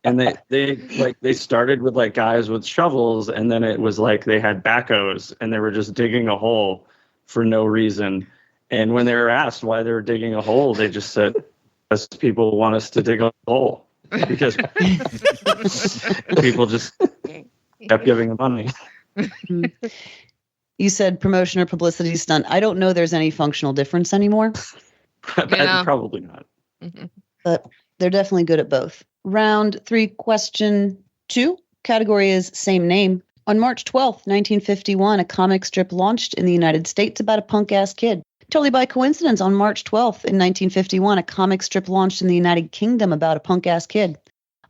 And they started with like guys with shovels, and then it was like they had backhoes and they were just digging a hole for no reason. And when they were asked why they were digging a hole, they just said, "Because people want us to dig a hole." Because people just kept giving them money. You said promotion or publicity stunt. I don't know there's any functional difference anymore. Probably not. Mm-hmm. But they're definitely good at both. Round 3, question 2. Category is same name. On March 12th, 1951, a comic strip launched in the United States about a punk-ass kid. Totally by coincidence, on March 12th, in 1951, a comic strip launched in the United Kingdom about a punk-ass kid.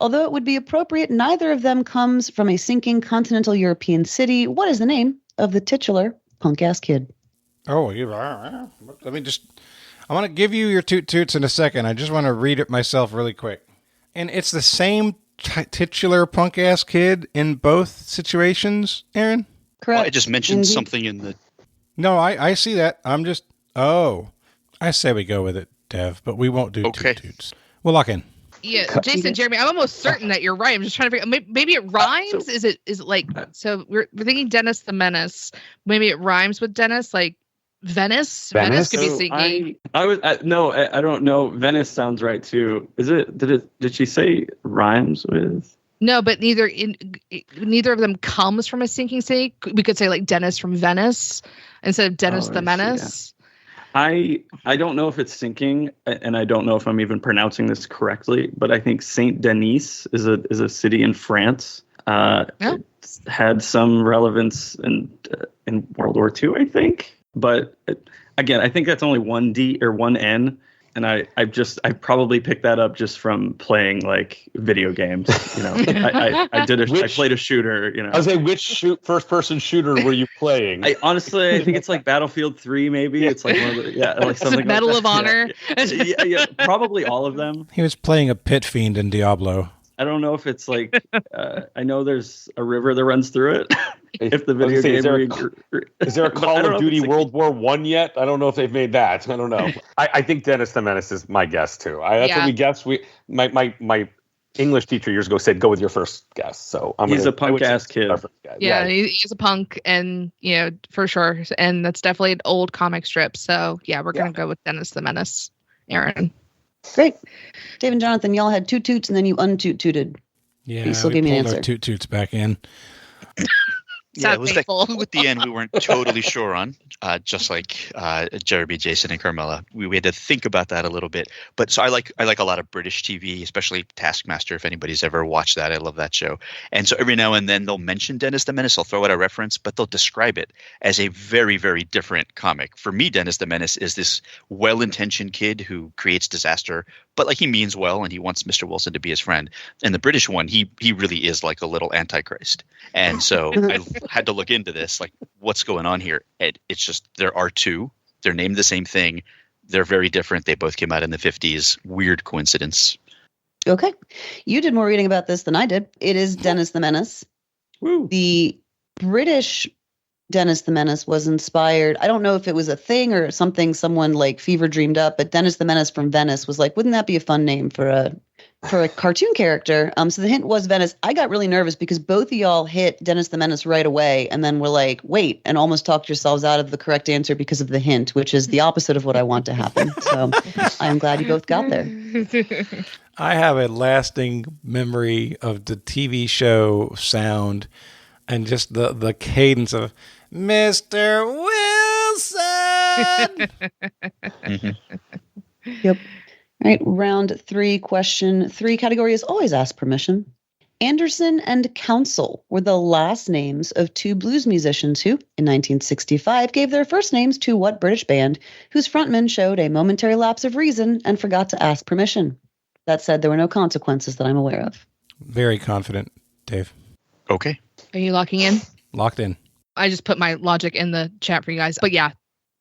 Although it would be appropriate, neither of them comes from a sinking continental European city. What is the name of the titular punk-ass kid? Oh, let me just... I want to give you your toot toots in a second. I just want to read it myself really quick. And it's the same titular punk-ass kid in both situations, Erin? Correct. Well, I just mentioned something in the... No, I see that. I'm just... Oh. I say we go with it, Dev, but we won't do toot toots. We'll lock in. Yeah, Jason, Jeremy, I'm almost certain that you're right. I'm just trying to figure. Maybe it rhymes. Is it like? So we're thinking Dennis the Menace. Maybe it rhymes with Dennis, like Venice. Venice could be singing. I don't know. Venice sounds right too. Is it? Did she say rhymes with? No, but neither of them comes from a sinking city. We could say like Dennis from Venice instead of Dennis the Menace. I don't know if it's sinking, and I don't know if I'm even pronouncing this correctly, but I think Saint Denis is a city in France. It had some relevance in World War II, I think. But again, I think that's only one D or one N. And I probably picked that up just from playing like video games. I played a shooter. I was saying, which first person shooter were you playing? I think it's like Battlefield 3. Maybe it's like one of the, like something. Medal like of Honor. Yeah, probably all of them. He was playing a pit fiend in Diablo. I don't know if it's like I know there's a river that runs through it. If the video game is there a Call of Duty World War I yet? I don't know if they've made that. I don't know. I think Dennis the Menace is my guess too. That's what we guessed. My English teacher years ago said go with your first guess. So he's a punk ass kid. Yeah, he's a punk, and for sure, and that's definitely an old comic strip. So yeah, we're gonna go with Dennis the Menace. Erin. Great. Dave and Jonathan, y'all had toot toots and then you untoot-tooted. Yeah, you still gave me an answer. Our toot toots back in. Yeah, it was that clue at the end we weren't totally sure on, just like Jeremy, Jason, and Carmela. We had to think about that a little bit. But so I like a lot of British TV, especially Taskmaster, if anybody's ever watched that. I love that show. And so every now and then they'll mention Dennis the Menace. They'll throw out a reference, but they'll describe it as a very, very different comic. For me, Dennis the Menace is this well-intentioned kid who creates disaster, but like he means well and he wants Mr. Wilson to be his friend. And the British one, he really is like a little antichrist. And so I had to look into this, like what's going on here. It's just there are two. They're named the same thing. They're very different. They both came out in the 50s. Weird coincidence. Okay. You did more reading about this than I did. It is Dennis the Menace. Woo. The British Dennis the Menace was inspired. I don't know if it was a thing or something someone like fever dreamed up, but Dennis the Menace from Venice was like, wouldn't that be a fun name for a cartoon character? So the hint was Venice. I got really nervous because both of y'all hit Dennis the Menace right away and then were like, wait, and almost talked yourselves out of the correct answer because of the hint, which is the opposite of what I want to happen. So I'm glad you both got there. I have a lasting memory of the TV show sound and just the cadence of Mr. Wilson. Yep. All right. Round 3, question 3. Category is always ask permission. Anderson and Council were the last names of 2 blues musicians who, in 1965, gave their first names to what British band whose frontman showed a momentary lapse of reason and forgot to ask permission? That said, there were no consequences that I'm aware of. Very confident, Dave. Okay. Are you locking in? Locked in. I just put my logic in the chat for you guys. But yeah,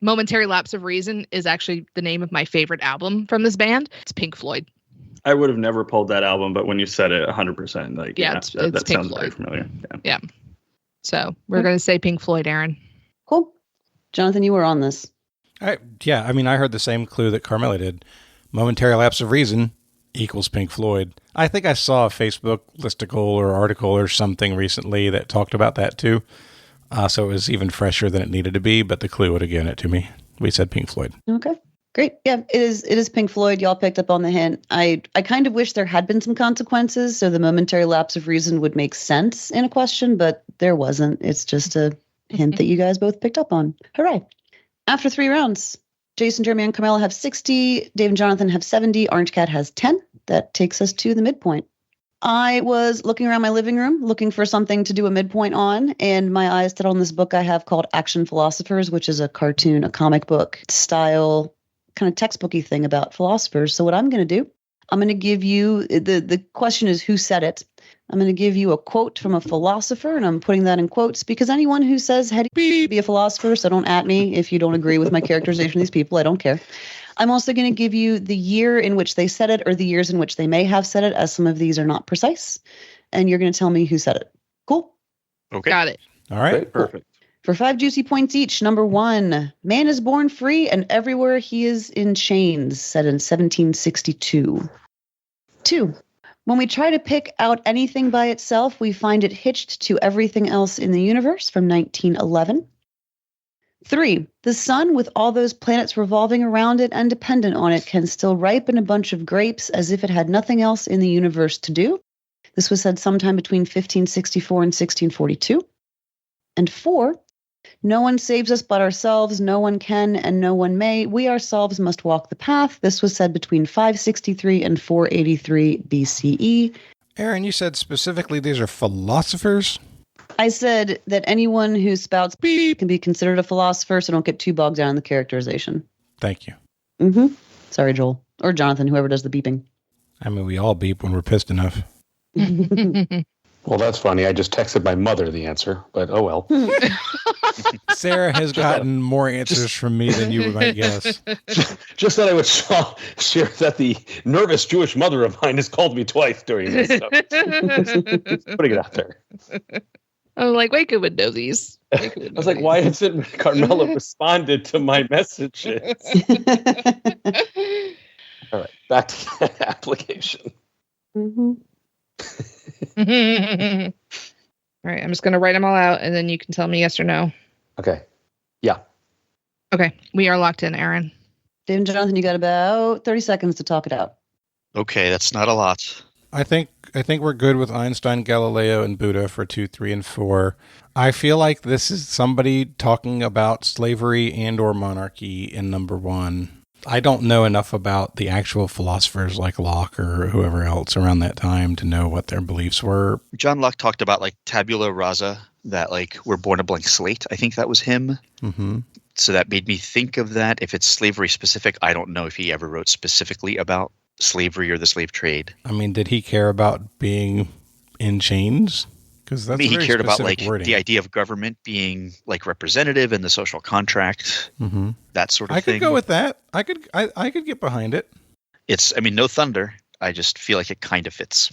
Momentary Lapse of Reason is actually the name of my favorite album from this band. It's Pink Floyd. I would have never pulled that album, but when you said it 100%, like, it's that Pink sounds Floyd. very familiar. Yeah. So we're going to say Pink Floyd, Erin. Cool. Jonathan, you were on this. I heard the same clue that Carmela did. Momentary lapse of reason equals Pink Floyd. I think I saw a Facebook listicle or article or something recently that talked about that too. So it was even fresher than it needed to be, but the clue would have given it to me. We said Pink Floyd. Okay. Great. Yeah, it is Pink Floyd. Y'all picked up on the hint. I kind of wish there had been some consequences, so the momentary lapse of reason would make sense in a question, but there wasn't. It's just a hint that you guys both picked up on. Hooray. After 3 rounds, Jason, Jeremy, and Carmela have 60. Dave and Jonathan have 70. Orange Cat has 10. That takes us to the midpoint. I was looking around my living room, looking for something to do a midpoint on, and my eyes set on this book I have called Action Philosophers, which is a cartoon, a comic book style, kind of textbooky thing about philosophers. So what I'm going to do, I'm going to give you, the question is who said it. I'm going to give you a quote from a philosopher, and I'm putting that in quotes because anyone who says head be a philosopher, so don't at me if you don't agree with my characterization of these people. I don't care. I'm also going to give you the year in which they said it or the years in which they may have said it, as some of these are not precise. And you're going to tell me who said it. Cool? Okay. Got it. All right. Okay, perfect. For 5 juicy points each, number 1, man is born free and everywhere he is in chains, said in 1762. 2, when we try to pick out anything by itself, we find it hitched to everything else in the universe, from 1911. 3, the sun with all those planets revolving around it and dependent on it can still ripen a bunch of grapes as if it had nothing else in the universe to do. This was said sometime between 1564 and 1642. And 4, no one saves us but ourselves, no one can and no one may. We ourselves must walk the path. This was said between 563 and 483 BCE. Erin, you said specifically these are philosophers? I said that anyone who spouts beep can be considered a philosopher, so don't get too bogged down in the characterization. Thank you. Mm-hmm. Sorry, Joel. Or Jonathan, whoever does the beeping. I mean, we all beep when we're pissed enough. Well, that's funny. I just texted my mother the answer, but oh well. Sarah has gotten more answers from me than you might guess. Just that I would share that the nervous Jewish mother of mine has called me twice during this. So putting it out there. I'm like, Waco would know these. I was like, why hasn't Carmela responded to my messages? All right, back to the application. Mm-hmm. All right, I'm just going to write them all out, and then you can tell me yes or no. Okay. Yeah. Okay, we are locked in, Erin. Dave and Jonathan, you got about 30 seconds to talk it out. Okay, that's not a lot. I think we're good with Einstein, Galileo, and Buddha for 2, 3, and 4. I feel like this is somebody talking about slavery and or monarchy in number 1. I don't know enough about the actual philosophers like Locke or whoever else around that time to know what their beliefs were. John Locke talked about like tabula rasa, that like we're born a blank slate. I think that was him. Mm-hmm. So that made me think of that. If it's slavery specific, I don't know if he ever wrote specifically about slavery or the slave trade. I mean, did he care about being in chains? Because that's he cared about like wording. the idea of government being like representative and the social contract, that sort of thing. I could go with that. I could get behind it. It's, I mean, no thunder. I just feel like it kind of fits.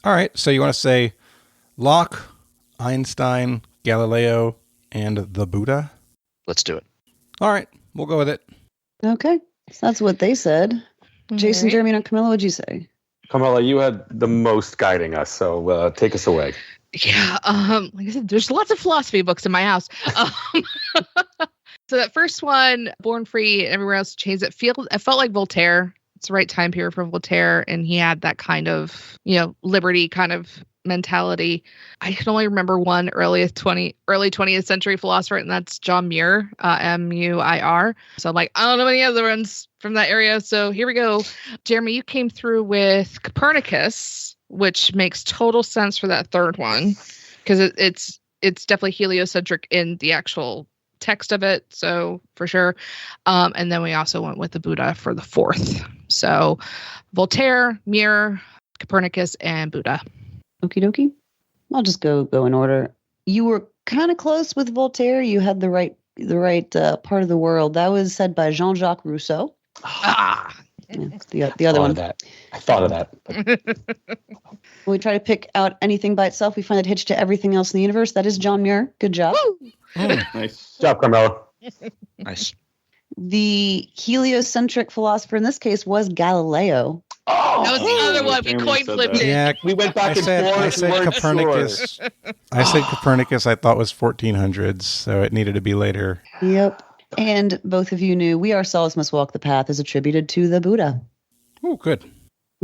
All right. So you want to say Locke, Einstein, Galileo, and the Buddha? Let's do it. All right. We'll go with it. Okay. So that's what they said. Jason, right. Jeremy, and Camilla, what'd you say? Carmela, you had the most guiding us, so take us away. Yeah, like I said, there's lots of philosophy books in my house. So that first one, Born Free, and everywhere else changed. It felt like Voltaire. It's the right time period for Voltaire, and he had that kind of, liberty kind of mentality. I can only remember one early 20th century philosopher, and that's John Muir, Muir. So I'm like, I don't know any other ones from that area. So here we go. Jeremy, you came through with Copernicus, which makes total sense for that third one, because it's definitely heliocentric in the actual text of it. So for sure. And then we also went with the Buddha for the fourth. So Voltaire, Muir, Copernicus, and Buddha. Okie dokie. I'll just go in order. You were kind of close with Voltaire. You had the right part of the world. That was said by Jean-Jacques Rousseau. Yeah, the other one. I thought of that. When we try to pick out anything by itself, we find it hitched to everything else in the universe. That is John Muir. Good job. Nice job, Carmela. Nice. The heliocentric philosopher in this case was Galileo. That was the other one. We coin flipped it. Yeah, we went back and forth. I said Copernicus. I said Copernicus. I thought was 1400s, so it needed to be later. Yep. And both of you knew We Ourselves Must Walk the Path is attributed to the Buddha. Oh, good.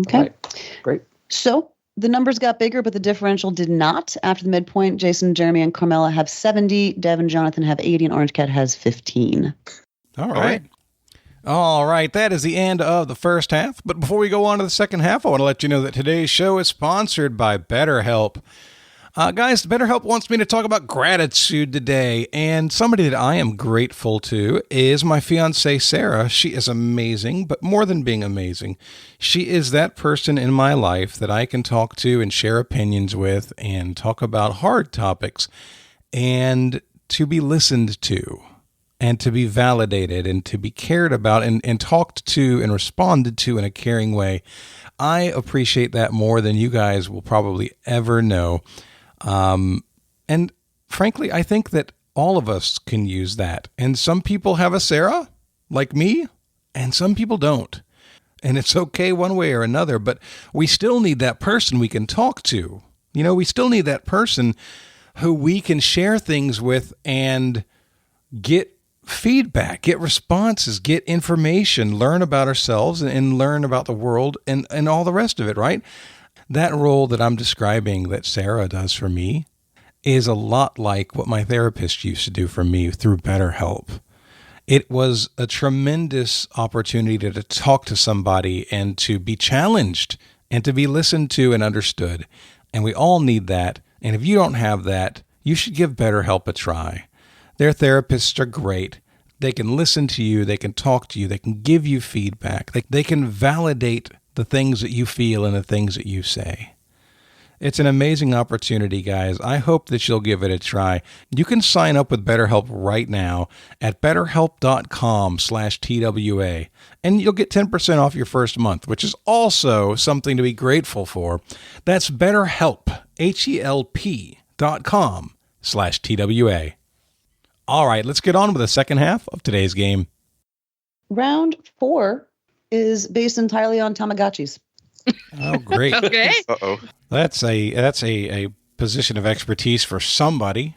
Okay. Right. Great. So the numbers got bigger, but the differential did not. After the midpoint, Jason, Jeremy, and Carmela have 70. Dev and Jonathan have 80, and Orange Cat has 15. All right. All right. That is the end of the first half. But before we go on to the second half, I want to let you know that today's show is sponsored by BetterHelp. Guys, BetterHelp wants me to talk about gratitude today, and somebody that I am grateful to is my fiancée, Sarah. She is amazing, but more than being amazing, she is that person in my life that I can talk to and share opinions with and talk about hard topics and to be listened to and to be validated and to be cared about and talked to and responded to in a caring way. I appreciate that more than you guys will probably ever know. And frankly, I think that all of us can use that. And some people have a Sarah, like me, and some people don't. And it's okay one way or another, but we still need that person we can talk to. We still need that person who we can share things with and get feedback, get responses, get information, learn about ourselves and learn about the world and all the rest of it, right? That role that I'm describing that Sarah does for me is a lot like what my therapist used to do for me through BetterHelp. It was a tremendous opportunity to talk to somebody and to be challenged and to be listened to and understood. And we all need that. And if you don't have that, you should give BetterHelp a try. Their therapists are great. They can listen to you. They can talk to you. They can give you feedback. They can validate the things that you feel and the things that you say. It's an amazing opportunity, guys. I hope that you'll give it a try. You can sign up with BetterHelp right now at betterhelp.com/TWA, and you'll get 10% off your first month, which is also something to be grateful for. That's BetterHelp, HELP.com/TWA. All right, let's get on with the second half of today's game. Round 4 is based entirely on Tamagotchis. Oh, great. Okay. Uh-oh. That's a position of expertise for somebody.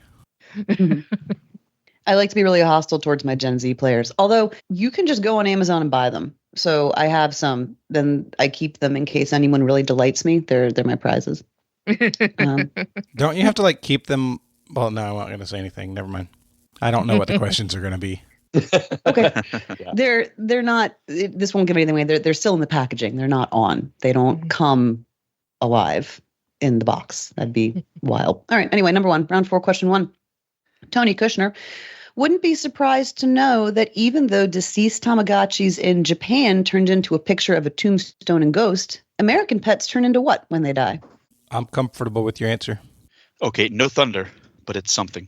I like to be really hostile towards my Gen Z players, although you can just go on Amazon and buy them. So I have some, then I keep them in case anyone really delights me. They're my prizes. Don't you have to keep them? Well, no, I'm not going to say anything. Never mind. I don't know what the questions are going to be. Okay. Yeah. They're not, this won't give anything away. They're still in the packaging. They're not on. They don't come alive in the box. That'd be wild. All right. Anyway, number 1, round 4, question 1. Tony Kushner wouldn't be surprised to know that even though deceased Tamagotchis in Japan turned into a picture of a tombstone and ghost, American pets turn into what when they die? I'm comfortable with your answer. Okay, no thunder, but it's something.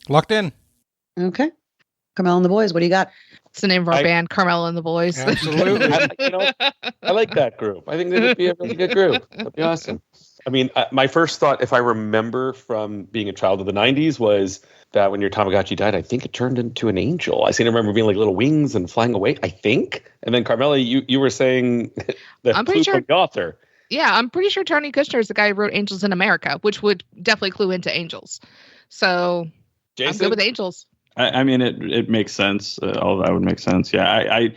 Locked in. Okay. Carmela and the Boys, what do you got? It's the name of our band, Carmela and the Boys. Absolutely. I like that group. I think they would be a really good group. That'd be awesome. I mean, my first thought, if I remember from being a child of the 90s, was that when your Tamagotchi died, I think it turned into an angel. I seem to remember being like little wings and flying away, I think. And then, Carmela, you were saying that I'm pretty sure the author. Yeah, I'm pretty sure Tony Kushner is the guy who wrote Angels in America, which would definitely clue into angels. So Jason? I'm good with angels. I mean, it makes sense. All that would make sense. Yeah,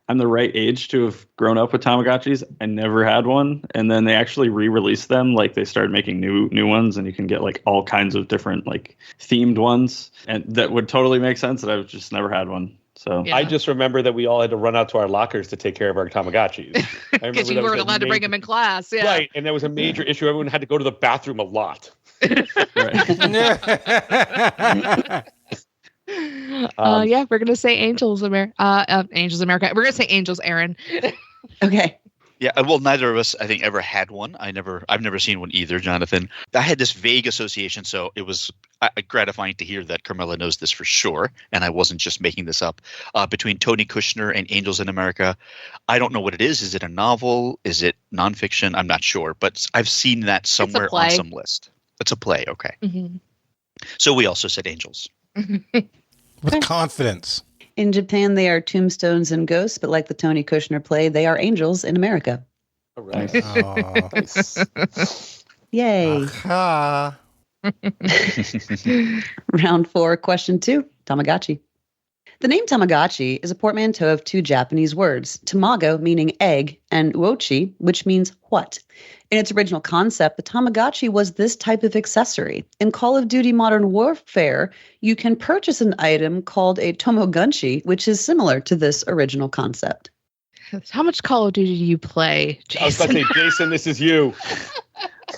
I'm the right age to have grown up with Tamagotchis. I never had one, and then they actually re-released them. Like they started making new ones, and you can get like all kinds of different like themed ones, and that would totally make sense. That I've just never had one. So I just remember that we all had to run out to our lockers to take care of our Tamagotchis. Because you weren't allowed to bring them in class. Yeah. Right, and that was a major issue. Everyone had to go to the bathroom a lot. Yeah, we're gonna say Angels America. Angels America. We're gonna say Angels, Erin. Okay. Yeah, well, neither of us, I think, ever had one. I've never seen one either, Jonathan. I had this vague association, so it was gratifying to hear that Carmela knows this for sure, and I wasn't just making this up. Between Tony Kushner and Angels in America, I don't know what it is. Is it a novel? Is it nonfiction? I'm not sure, but I've seen that somewhere on some list. It's a play, okay. Mm-hmm. So we also said Angels. With confidence. In Japan, they are tombstones and ghosts, but like the Tony Kushner play, they are angels in America. All right. Nice. Yay. Aha. Round 4, question 2, Tamagotchi. The name Tamagotchi is a portmanteau of two Japanese words, tamago meaning egg and uochi, which means what? In its original concept, the Tamagotchi was this type of accessory. In Call of Duty Modern Warfare, you can purchase an item called a tomogunchi, which is similar to this original concept. How much Call of Duty do you play, Jason? I was about to say, Jason, this is you.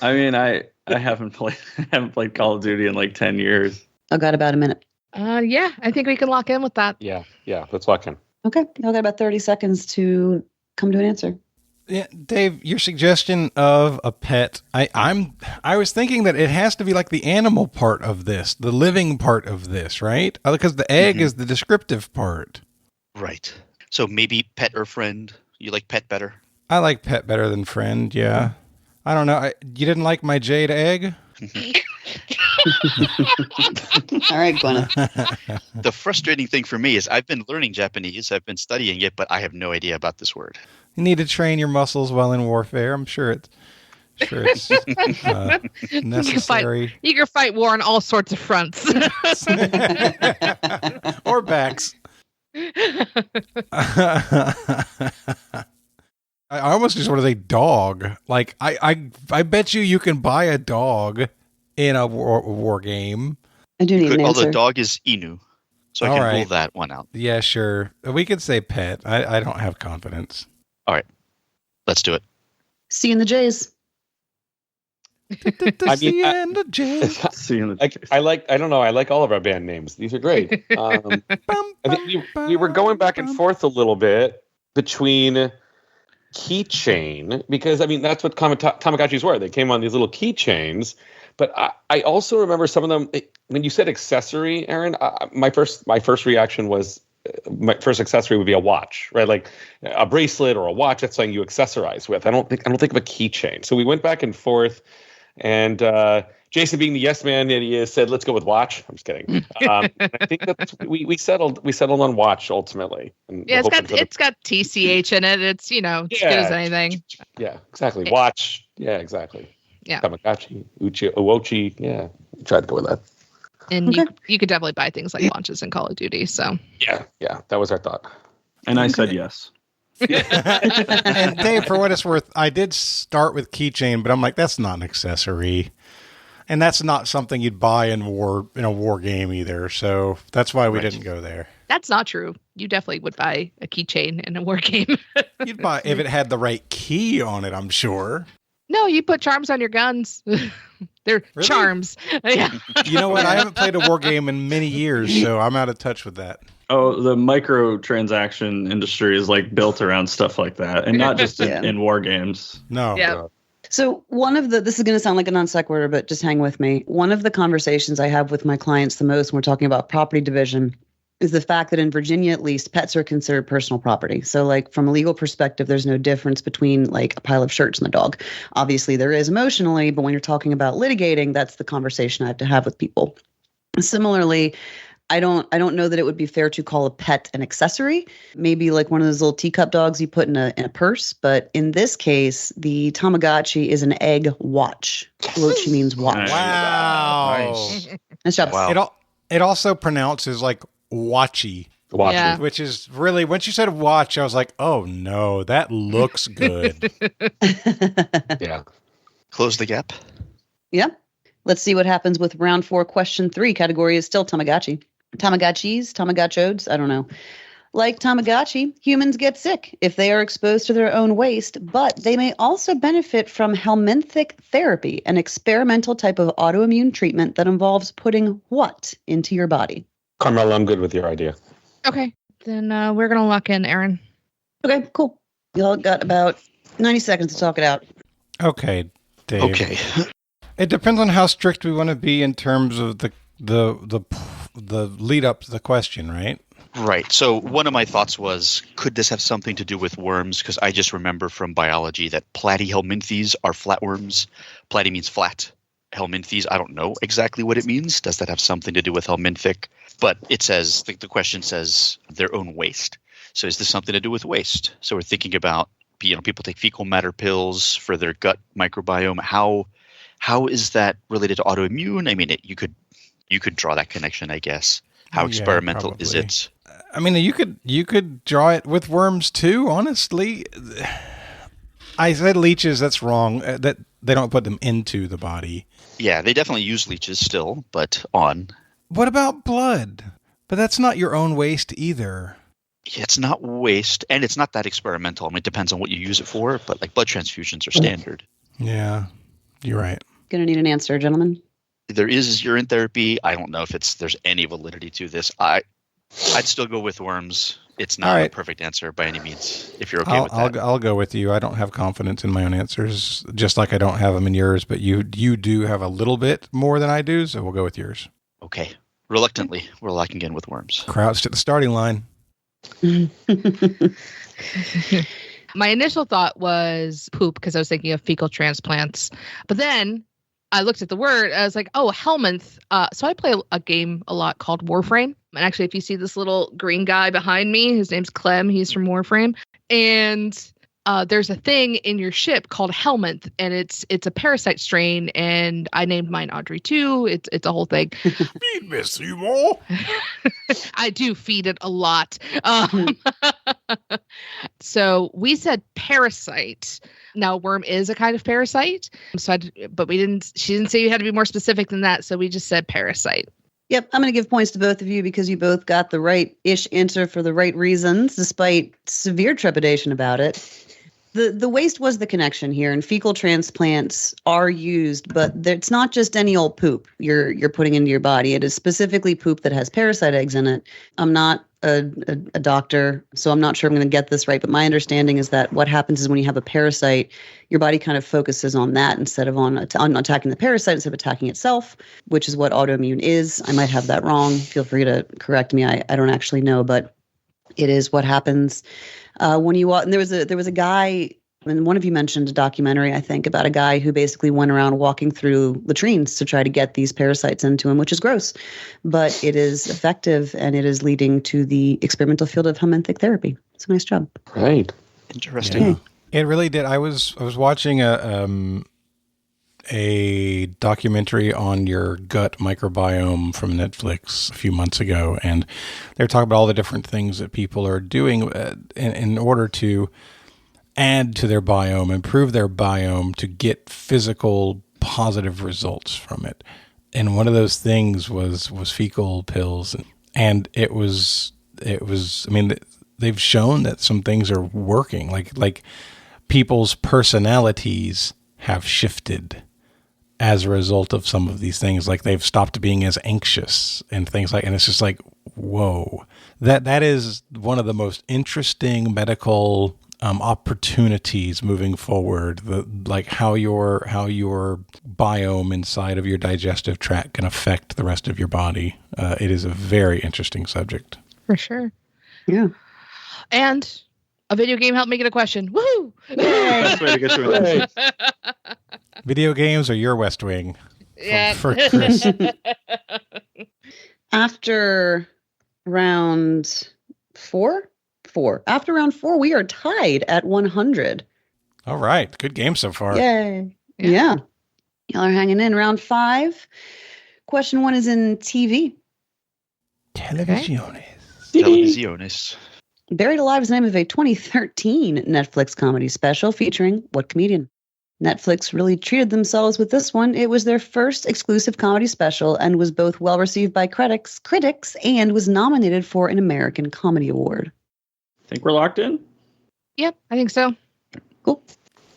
I mean, I haven't played Call of Duty in like 10 years. I've got about a minute. Yeah, I think we can lock in with that. Yeah, let's lock in. Okay, I've got about 30 seconds to come to an answer. Yeah, Dave, your suggestion of a pet, I was thinking that it has to be like the animal part of this, the living part of this, right? Because the egg is the descriptive part. Right. So maybe pet or friend. You like pet better? I like pet better than friend, yeah. I don't know. You didn't like my jade egg? All right, Gwyneth. The frustrating thing for me is I've been learning Japanese. I've been studying it, but I have no idea about this word. You need to train your muscles while in warfare. I'm sure it's necessary. You can fight war on all sorts of fronts. Or backs. I almost just want to say dog. Like I bet you can buy a dog in a war game. I do need an answer. The dog is Inu, so I can rule that one out. Yeah, sure. We could say pet. I don't have confidence. All right, let's do it. See you in the J's. See you in the J's. See you in the J's. I don't know. I like all of our band names. These are great. I think we were going back and forth a little bit between keychain, because I mean that's what Tamagotchis were. They came on these little keychains, but I also remember some of them. When you said accessory, Erin, my first reaction was my first accessory would be a watch, right? Like a bracelet or a watch. That's something you accessorize with. I don't think of a keychain. So we went back and forth, and Jason, being the yes man that he is, said, "Let's go with watch." I'm just kidding. I think that we settled on watch ultimately. Yeah, it's got TCH in it. It's as good as anything. Yeah, exactly. Watch. Yeah, exactly. Yeah. Tamagotchi, Uochi. Yeah, tried to go with that. And you could definitely buy things like launches in Call of Duty. So yeah, that was our thought. And I said yes. And Dave, for what it's worth, I did start with keychain, but I'm like, that's not an accessory. And that's not something you'd buy in a war game either. So that's why we didn't go there. That's not true. You definitely would buy a keychain in a war game. You'd buy if it had the right key on it, I'm sure. No, you put charms on your guns. They're really? Charms. Yeah. You know what? I haven't played a war game in many years, so I'm out of touch with that. Oh, the microtransaction industry is like built around stuff like that, and not just in war games. No. Yeah. So this is going to sound like a non sequitur, but just hang with me. One of the conversations I have with my clients the most when we're talking about property division is the fact that in Virginia, at least, pets are considered personal property. So, like, from a legal perspective, there's no difference between, like, a pile of shirts and a dog. Obviously, there is emotionally, but when you're talking about litigating, that's the conversation I have to have with people. Similarly, I don't know that it would be fair to call a pet an accessory. Maybe like one of those little teacup dogs you put in a purse. But in this case, the Tamagotchi is an egg watch, which means watch. Wow. Nice job. Wow. It also pronounces like watchy. Watch Yeah. me. Which is really, once you said watch, I was like, oh no, that looks good. Yeah. Close the gap. Yeah. Let's see what happens with round 4, question 3. Category is still Tamagotchi. Tamagotchis, Tamagotchodes, I don't know. Like Tamagotchi, humans get sick if they are exposed to their own waste, but they may also benefit from helminthic therapy, an experimental type of autoimmune treatment that involves putting what into your body? Carmela, I'm good with your idea. Okay. Then we're going to lock in, Erin. Okay, cool. Y'all got about 90 seconds to talk it out. Okay, Dave. Okay. It depends on how strict we want to be in terms of the lead up to the question, right? Right. So one of my thoughts was, could this have something to do with worms? Because I just remember from biology that platyhelminthes are flatworms. Platy means flat. Helminthes, I don't know exactly what it means. Does that have something to do with helminthic? But it says, the question says their own waste. So is this something to do with waste? So we're thinking about, people take fecal matter pills for their gut microbiome. How is that related to autoimmune? I mean, you could draw that connection, I guess. How experimental is it? I mean, you could draw it with worms too, honestly. I said leeches, that's wrong. That they don't put them into the body. Yeah, they definitely use leeches still, but on. What about blood? But that's not your own waste either. It's not waste, and it's not that experimental. I mean, it depends on what you use it for, but like blood transfusions are standard. Yeah, you're right. Gonna need an answer, gentlemen. There is urine therapy. I don't know if there's any validity to this. I'd still go with worms. It's not a perfect answer by any means, if you're okay with that. I'll go with you. I don't have confidence in my own answers, just like I don't have them in yours, but you do have a little bit more than I do, so we'll go with yours. Okay. Reluctantly, we're locking in with worms. Crouched at the starting line. My initial thought was poop because I was thinking of fecal transplants. But then I looked at the word. I was like, oh, helminth. So I play a game a lot called Warframe. And actually, if you see this little green guy behind me, his name's Clem. He's from Warframe. And there's a thing in your ship called helminth. And it's a parasite strain. And I named mine Audrey too. It's a whole thing. Feed me, Seymour. I do feed it a lot. So we said parasite. Now, worm is a kind of parasite. But she didn't say you had to be more specific than that. So we just said parasite. Yep, I'm going to give points to both of you because you both got the right-ish answer for the right reasons, despite severe trepidation about it. The waste was the connection here, and fecal transplants are used, but it's not just any old poop you're putting into your body. It is specifically poop that has parasite eggs in it. I'm not a doctor, so I'm not sure I'm going to get this right, but my understanding is that what happens is when you have a parasite, your body kind of focuses on that instead of on attacking the parasite instead of attacking itself, which is what autoimmune is. I might have that wrong. Feel free to correct me. I don't actually know, but it is what happens when you walk. And there was a guy, and one of you mentioned a documentary, I think, about a guy who basically went around walking through latrines to try to get these parasites into him, which is gross, but it is effective and it is leading to the experimental field of helminthic therapy. It's a nice job. Right. Interesting. Yeah. It really did. I was watching a documentary on your gut microbiome from Netflix a few months ago, and they were talking about all the different things that people are doing in order to add to their biome, improve their biome to get physical positive results from it. And one of those things was fecal pills, and it was. I mean, they've shown that some things are working, like people's personalities have shifted as a result of some of these things. Like they've stopped being as anxious and things like, and it's just like, whoa, that is one of the most interesting medical opportunities moving forward. Like how your biome inside of your digestive tract can affect the rest of your body. It is a very interesting subject. For sure. Yeah. And a video game helped make it a question. Woohoo! Best way to get to an answer. Video games are your West Wing. Yeah. For Chris. After round four. After round 4, we are tied at 100. All right. Good game so far. Yay. Yeah. Y'all are hanging in. Round 5. Question 1 is in TV. Televisiones. Buried Alive is the name of a 2013 Netflix comedy special featuring what comedian? Netflix really treated themselves with this one. It was their first exclusive comedy special and was both well received by critics and was nominated for an American Comedy Award. Think we're locked in? Yep, I think so. Cool.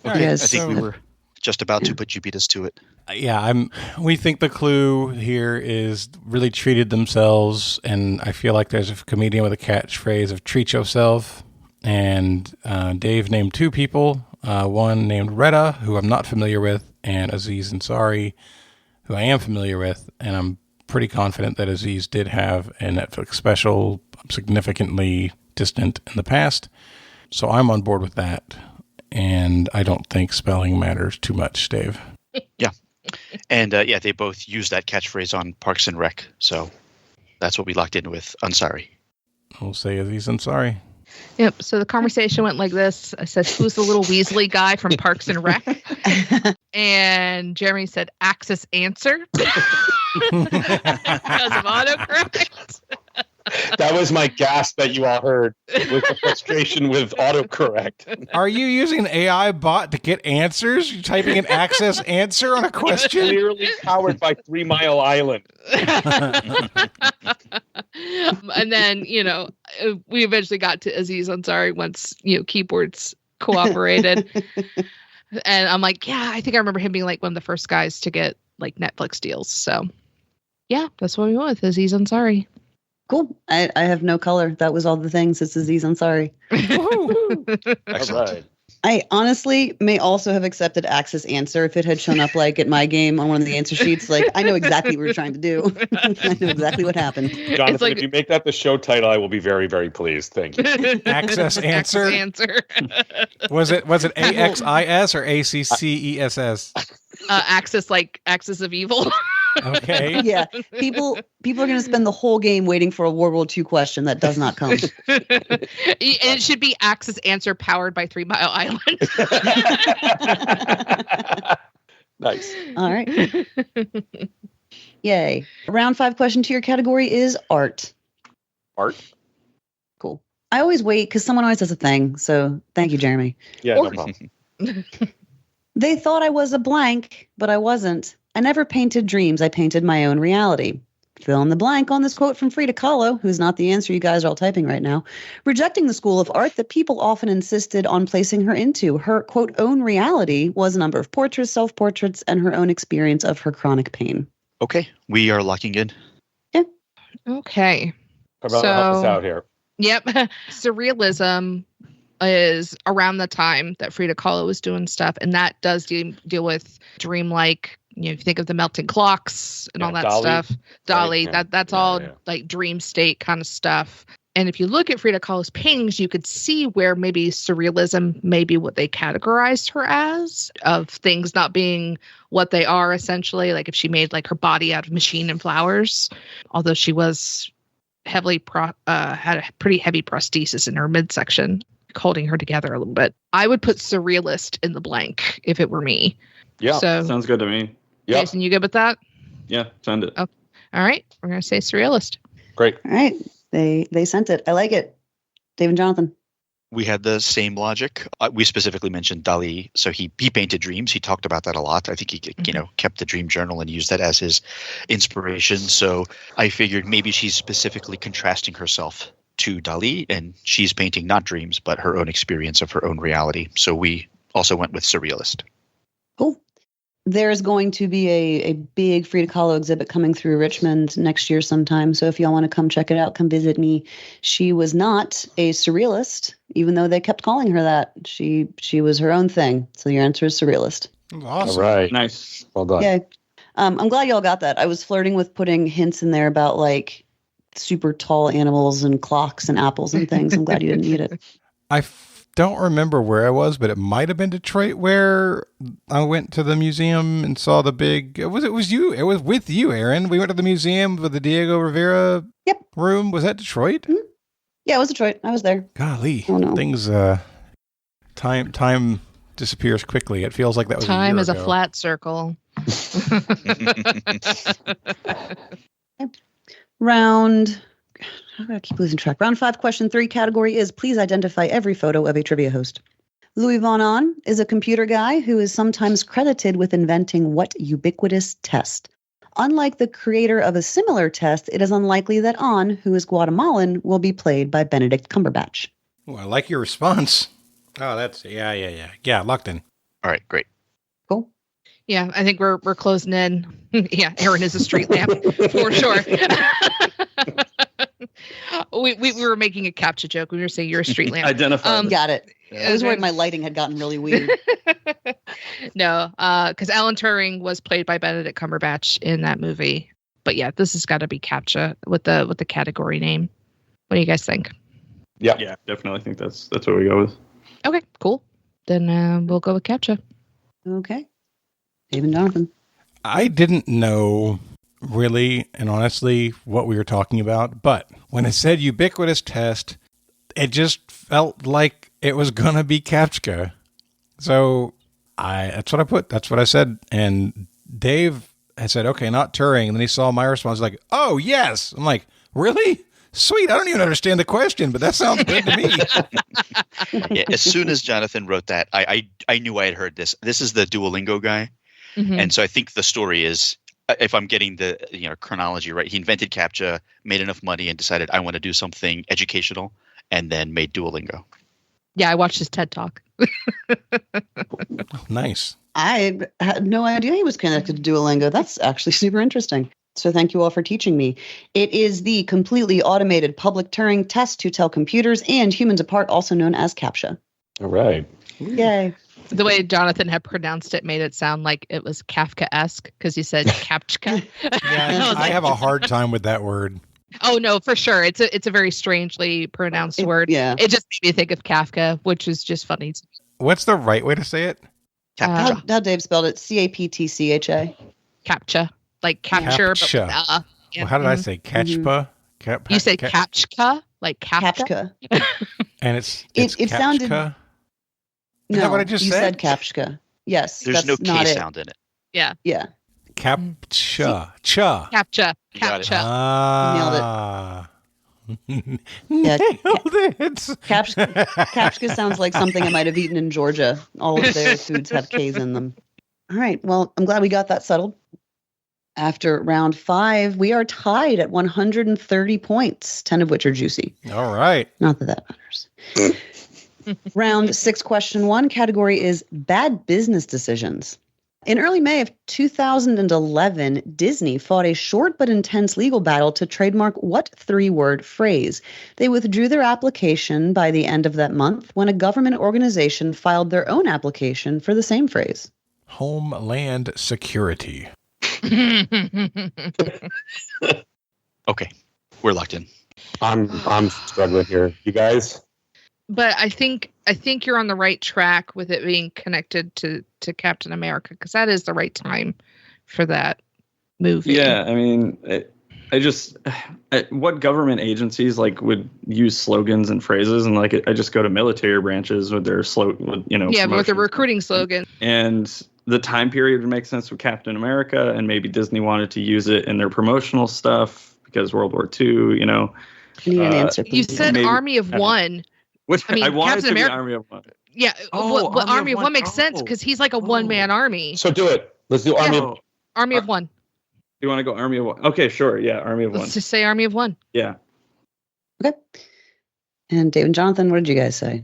Okay, Yes. I think we were just about to, but you beat us to it. Yeah, we think the clue here is really treated themselves, and I feel like there's a comedian with a catchphrase of treat yourself. And Dave named 2 people, one named Retta, who I'm not familiar with, and Aziz Ansari, who I am familiar with, and I'm pretty confident that Aziz did have a Netflix special significantly distant in the past. So I'm on board with that, and I don't think spelling matters too much, Dave. Yeah. And they both use that catchphrase on Parks and Rec. So that's what we locked in with. Ansari. We'll say Aziz Ansari. Yep. So the conversation went like this. I said, who's the little Weasley guy from Parks and Rec? And Jeremy said, Axis Answer. Because of autocorrect. That was my gasp that you all heard with the frustration with autocorrect. Are you using an AI bot to get answers? You typing an Access Answer on a question? Clearly powered by 3 Mile Island. And then, we eventually got to Aziz Ansari once, keyboards cooperated. And I'm like, yeah, I think I remember him being like one of the first guys to get like Netflix deals. So yeah, that's what we went with, Aziz Ansari. Cool. I have no color. That was all the things. It's Aziz Ansari. Excellent. All right. I honestly may also have accepted Axis Answer if it had shown up like at my game on one of the answer sheets. Like, I know exactly what we're trying to do. I know exactly what happened. Jonathan, if you make that the show title, I will be very, very pleased. Thank you. Access Answer. Was it AXIS or ACCESS? Axis, like Axis of Evil. Okay. Yeah. People are going to spend the whole game waiting for a World War II question that does not come. And it should be Axis Answer powered by 3 Mile Island. Nice. All right. Yay. Round 5 question to your category is art. Art? Cool. I always wait because someone always does a thing. So thank you, Jeremy. Yeah, no problem. They thought I was a blank, but I wasn't. I never painted dreams. I painted my own reality. Fill in the blank on this quote from Frida Kahlo, who's not the answer you guys are all typing right now, rejecting the school of art that people often insisted on placing her into. Her, quote, own reality was a number of portraits, self-portraits, and her own experience of her chronic pain. Okay, we are locking in. Yeah. Okay. Help us out here. Yep. Surrealism is around the time that Frida Kahlo was doing stuff, and that does deal with dreamlike. If you think of the melting clocks and all that Dali, stuff, Dali, right? that's all like dream state kind of stuff. And if you look at Frida Kahlo's paintings, you could see where maybe surrealism may be what they categorized her as, of things not being what they are essentially. Like if she made like her body out of machine and flowers, although she was heavily had a pretty heavy prosthesis in her midsection, holding her together a little bit. I would put surrealist in the blank if it were me. Yeah, so, sounds good to me. Yep. Jason, you good with that? Yeah, send it. Oh, all right. We're going to say surrealist. Great. All right. They sent it. I like it. Dave and Jonathan. We had the same logic. We specifically mentioned Dali. So he painted dreams. He talked about that a lot. I think he kept the dream journal and used that as his inspiration. So I figured maybe she's specifically contrasting herself to Dali, and she's painting not dreams, but her own experience of her own reality. So we also went with surrealist. Cool. There's going to be a big Frida Kahlo exhibit coming through Richmond next year sometime. So if y'all want to come check it out, come visit me. She was not a surrealist, even though they kept calling her that. She was her own thing. So your answer is surrealist. Awesome. All right. Nice. Well done. Yeah. I'm glad y'all got that. I was flirting with putting hints in there about like super tall animals and clocks and apples and things. I'm glad you didn't eat it. I don't remember where I was, but it might have been Detroit where I went to the museum and saw the big. It was you. It was with you, Erin. We went to the museum with the Diego Rivera room. Was that Detroit? Mm-hmm. Yeah, it was Detroit. I was there. Golly, oh, no. Things. Time disappears quickly. It feels like that was time a is year ago. A flat circle. Round. How do I keep losing track? Round 5, question 3. Category is please identify every photo of a trivia host. Louis Von Ahn is a computer guy who is sometimes credited with inventing what ubiquitous test? Unlike the creator of a similar test, it is unlikely that Ahn, who is Guatemalan, will be played by Benedict Cumberbatch. Oh, I like your response. Oh, that's yeah, locked in. All right, great. Cool. Yeah, I think we're closing in. Yeah, Erin is a street lamp for sure. we were making a CAPTCHA joke. We were saying you're a street lamp. Identify. Got it. I was worried my lighting had gotten really weird. No, because Alan Turing was played by Benedict Cumberbatch in that movie. But yeah, this has got to be CAPTCHA with the category name. What do you guys think? Yeah, definitely think that's what we go with. Okay, cool. Then we'll go with CAPTCHA. Okay. Dave and Jonathan. I didn't know really and honestly what we were talking about, but when it said ubiquitous test, it just felt like it was going to be CAPTCHA. So that's what I put. That's what I said. And Dave had said, okay, not Turing. And then he saw my response like, oh, yes. I'm like, really? Sweet. I don't even understand the question, but that sounds good to me. Yeah, as soon as Jonathan wrote that, I knew I had heard this. This is the Duolingo guy. Mm-hmm. And so I think the story is, if I'm getting the chronology right, he invented CAPTCHA, made enough money, and decided I want to do something educational, and then made Duolingo. Yeah, I watched his TED Talk. Nice. I had no idea he was connected to Duolingo. That's actually super interesting. So thank you all for teaching me. It is the completely automated public Turing test to tell computers and humans apart, also known as CAPTCHA. All right. Yay. The way Jonathan had pronounced it made it sound like it was Kafka-esque because he said CAPTCHA. Yeah, I have a hard time with that word. Oh no, for sure. It's a very strangely pronounced word. Yeah. It just made me think of Kafka, which is just funny. What's the right way to say it? CAPTCHA. How Dave spelled it? CAPTCHA. CAPTCHA. Like capture. CAPTCHA. But Well, how did I say? Catchpa? You said CAPTCHA? Like CAPTCHA? And it's it sounded. CAPTCHA? No, Is that what I just you said? said CAPTCHA. Yes. There's that's no not K it. sound in it. Yeah. Yeah. CAPTCHA. Cha. CAPTCHA. You got it. CAPTCHA. Ah. Yeah. Nailed it. CAPTCHA sounds like something I might have eaten in Georgia. All of their foods have K's in them. All right. Well, I'm glad we got that settled. After round 5, we are tied at 130 points, 10 of which are juicy. All right. Not that matters. Round 6, question 1, category is bad business decisions. In early May of 2011, Disney fought a short but intense legal battle to trademark what 3-word phrase? They withdrew their application by the end of that month when a government organization filed their own application for the same phrase. Homeland Security. Okay, we're locked in. I'm struggling here. You guys? But I think you're on the right track with it being connected to Captain America because that is the right time for that movie. Yeah, I mean, what government agencies would use slogans and phrases, and I just go to military branches with their slogan, Yeah, with the promotions. recruiting slogan. And the time period would make sense with Captain America, and maybe Disney wanted to use it in their promotional stuff because World War II, I need an answer. You said maybe- Army of One. Which I mean, I wanted Captain to America- be Army of One. Yeah, Oh, well, Army of One makes Oh. sense because he's like a one-man army. So do it. Let's do Army of Army of One. Do you want to go Army of One? Okay, sure. Yeah, Army of One. Let's just say Army of One. Yeah. Okay. And Dave and Jonathan, what did you guys say?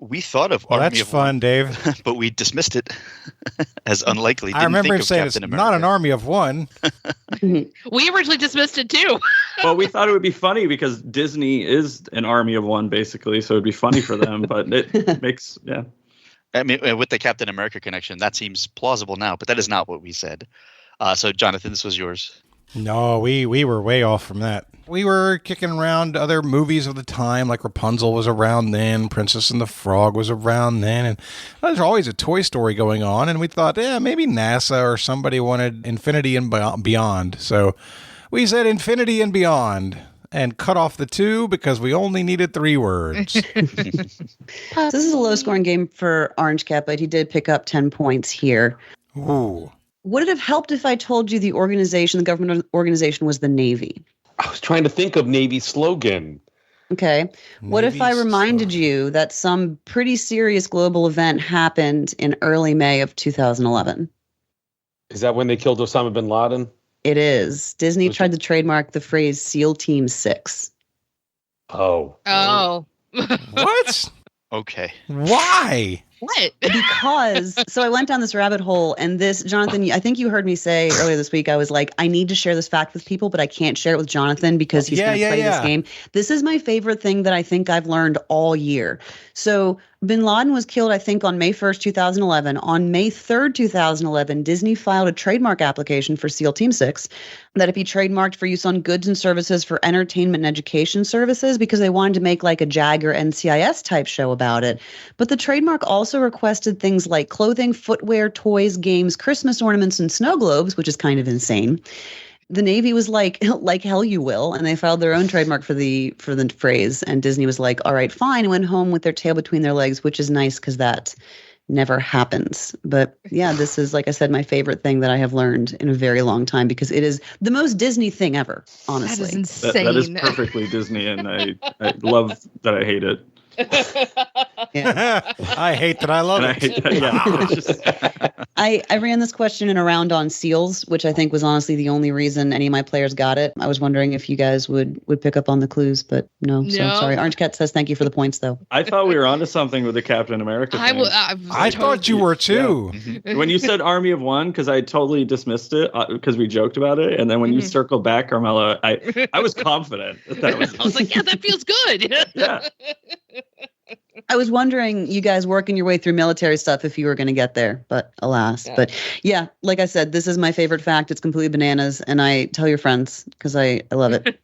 We thought of Well, Army that's of fun, One, Dave. but we dismissed it as unlikely. I Didn't remember think him of saying it's Captain not an America. army of one. We originally dismissed it too. Well, we thought it would be funny because Disney is an Army of One, basically, so it'd be funny for them. But it makes, yeah. I mean, with the Captain America connection, that seems plausible now, but that is not what we said. So, Jonathan, this was yours. No, we were way off from that. We were kicking around other movies of the time, like Rapunzel was around then, Princess and the Frog was around then, and there's always a Toy Story going on, and we thought, maybe NASA or somebody wanted Infinity and Beyond. So we said Infinity and Beyond and cut off the 2 because we only needed 3 words. So this is a low-scoring game for Orange Cat, but he did pick up 10 points here. Ooh. Would it have helped if I told you the government organization was the Navy? I was trying to think of Navy's slogan. Okay. What if I reminded you that some pretty serious global event happened in early May of 2011? Is that when they killed Osama bin Laden? It is. Disney tried to trademark the phrase SEAL Team 6. Oh. Oh. What? Okay. Why? What? Because, so I went down this rabbit hole, and this, Jonathan, I think you heard me say earlier this week, I was like, I need to share this fact with people, but I can't share it with Jonathan because he's going to play this game. This is my favorite thing that I think I've learned all year. So bin Laden was killed, I think, on May 1st, 2011. On May 3rd, 2011, Disney filed a trademark application for SEAL Team 6 that it be trademarked for use on goods and services for entertainment and education services because they wanted to make like a JAG or NCIS type show about it. But the trademark also requested things like clothing, footwear, toys, games, Christmas ornaments, and snow globes, which is kind of insane. The Navy was like hell you will, and they filed their own trademark for the phrase. And Disney was like, all right, fine, and went home with their tail between their legs, which is nice because that never happens. But yeah, this is, like I said, my favorite thing that I have learned in a very long time because it is the most Disney thing ever, honestly. That is insane. That is perfectly Disney, and I love that I hate it. I hate that I love it. I ran this question in a round on seals, which I think was honestly the only reason any of my players got it. I was wondering if you guys would pick up on the clues, but no. So sorry. Orange Cat says thank you for the points, though. I thought we were onto something with the Captain America thing. I thought you were too. Yeah. When you said Army of One, because I totally dismissed it because we joked about it, and then when you circled back, Carmela, I was confident that was. I was like, yeah, that feels good. Yeah. I was wondering, you guys working your way through military stuff, if you were going to get there, but alas. Yeah. But yeah, like I said, this is my favorite fact. It's completely bananas, and I tell your friends because I love it.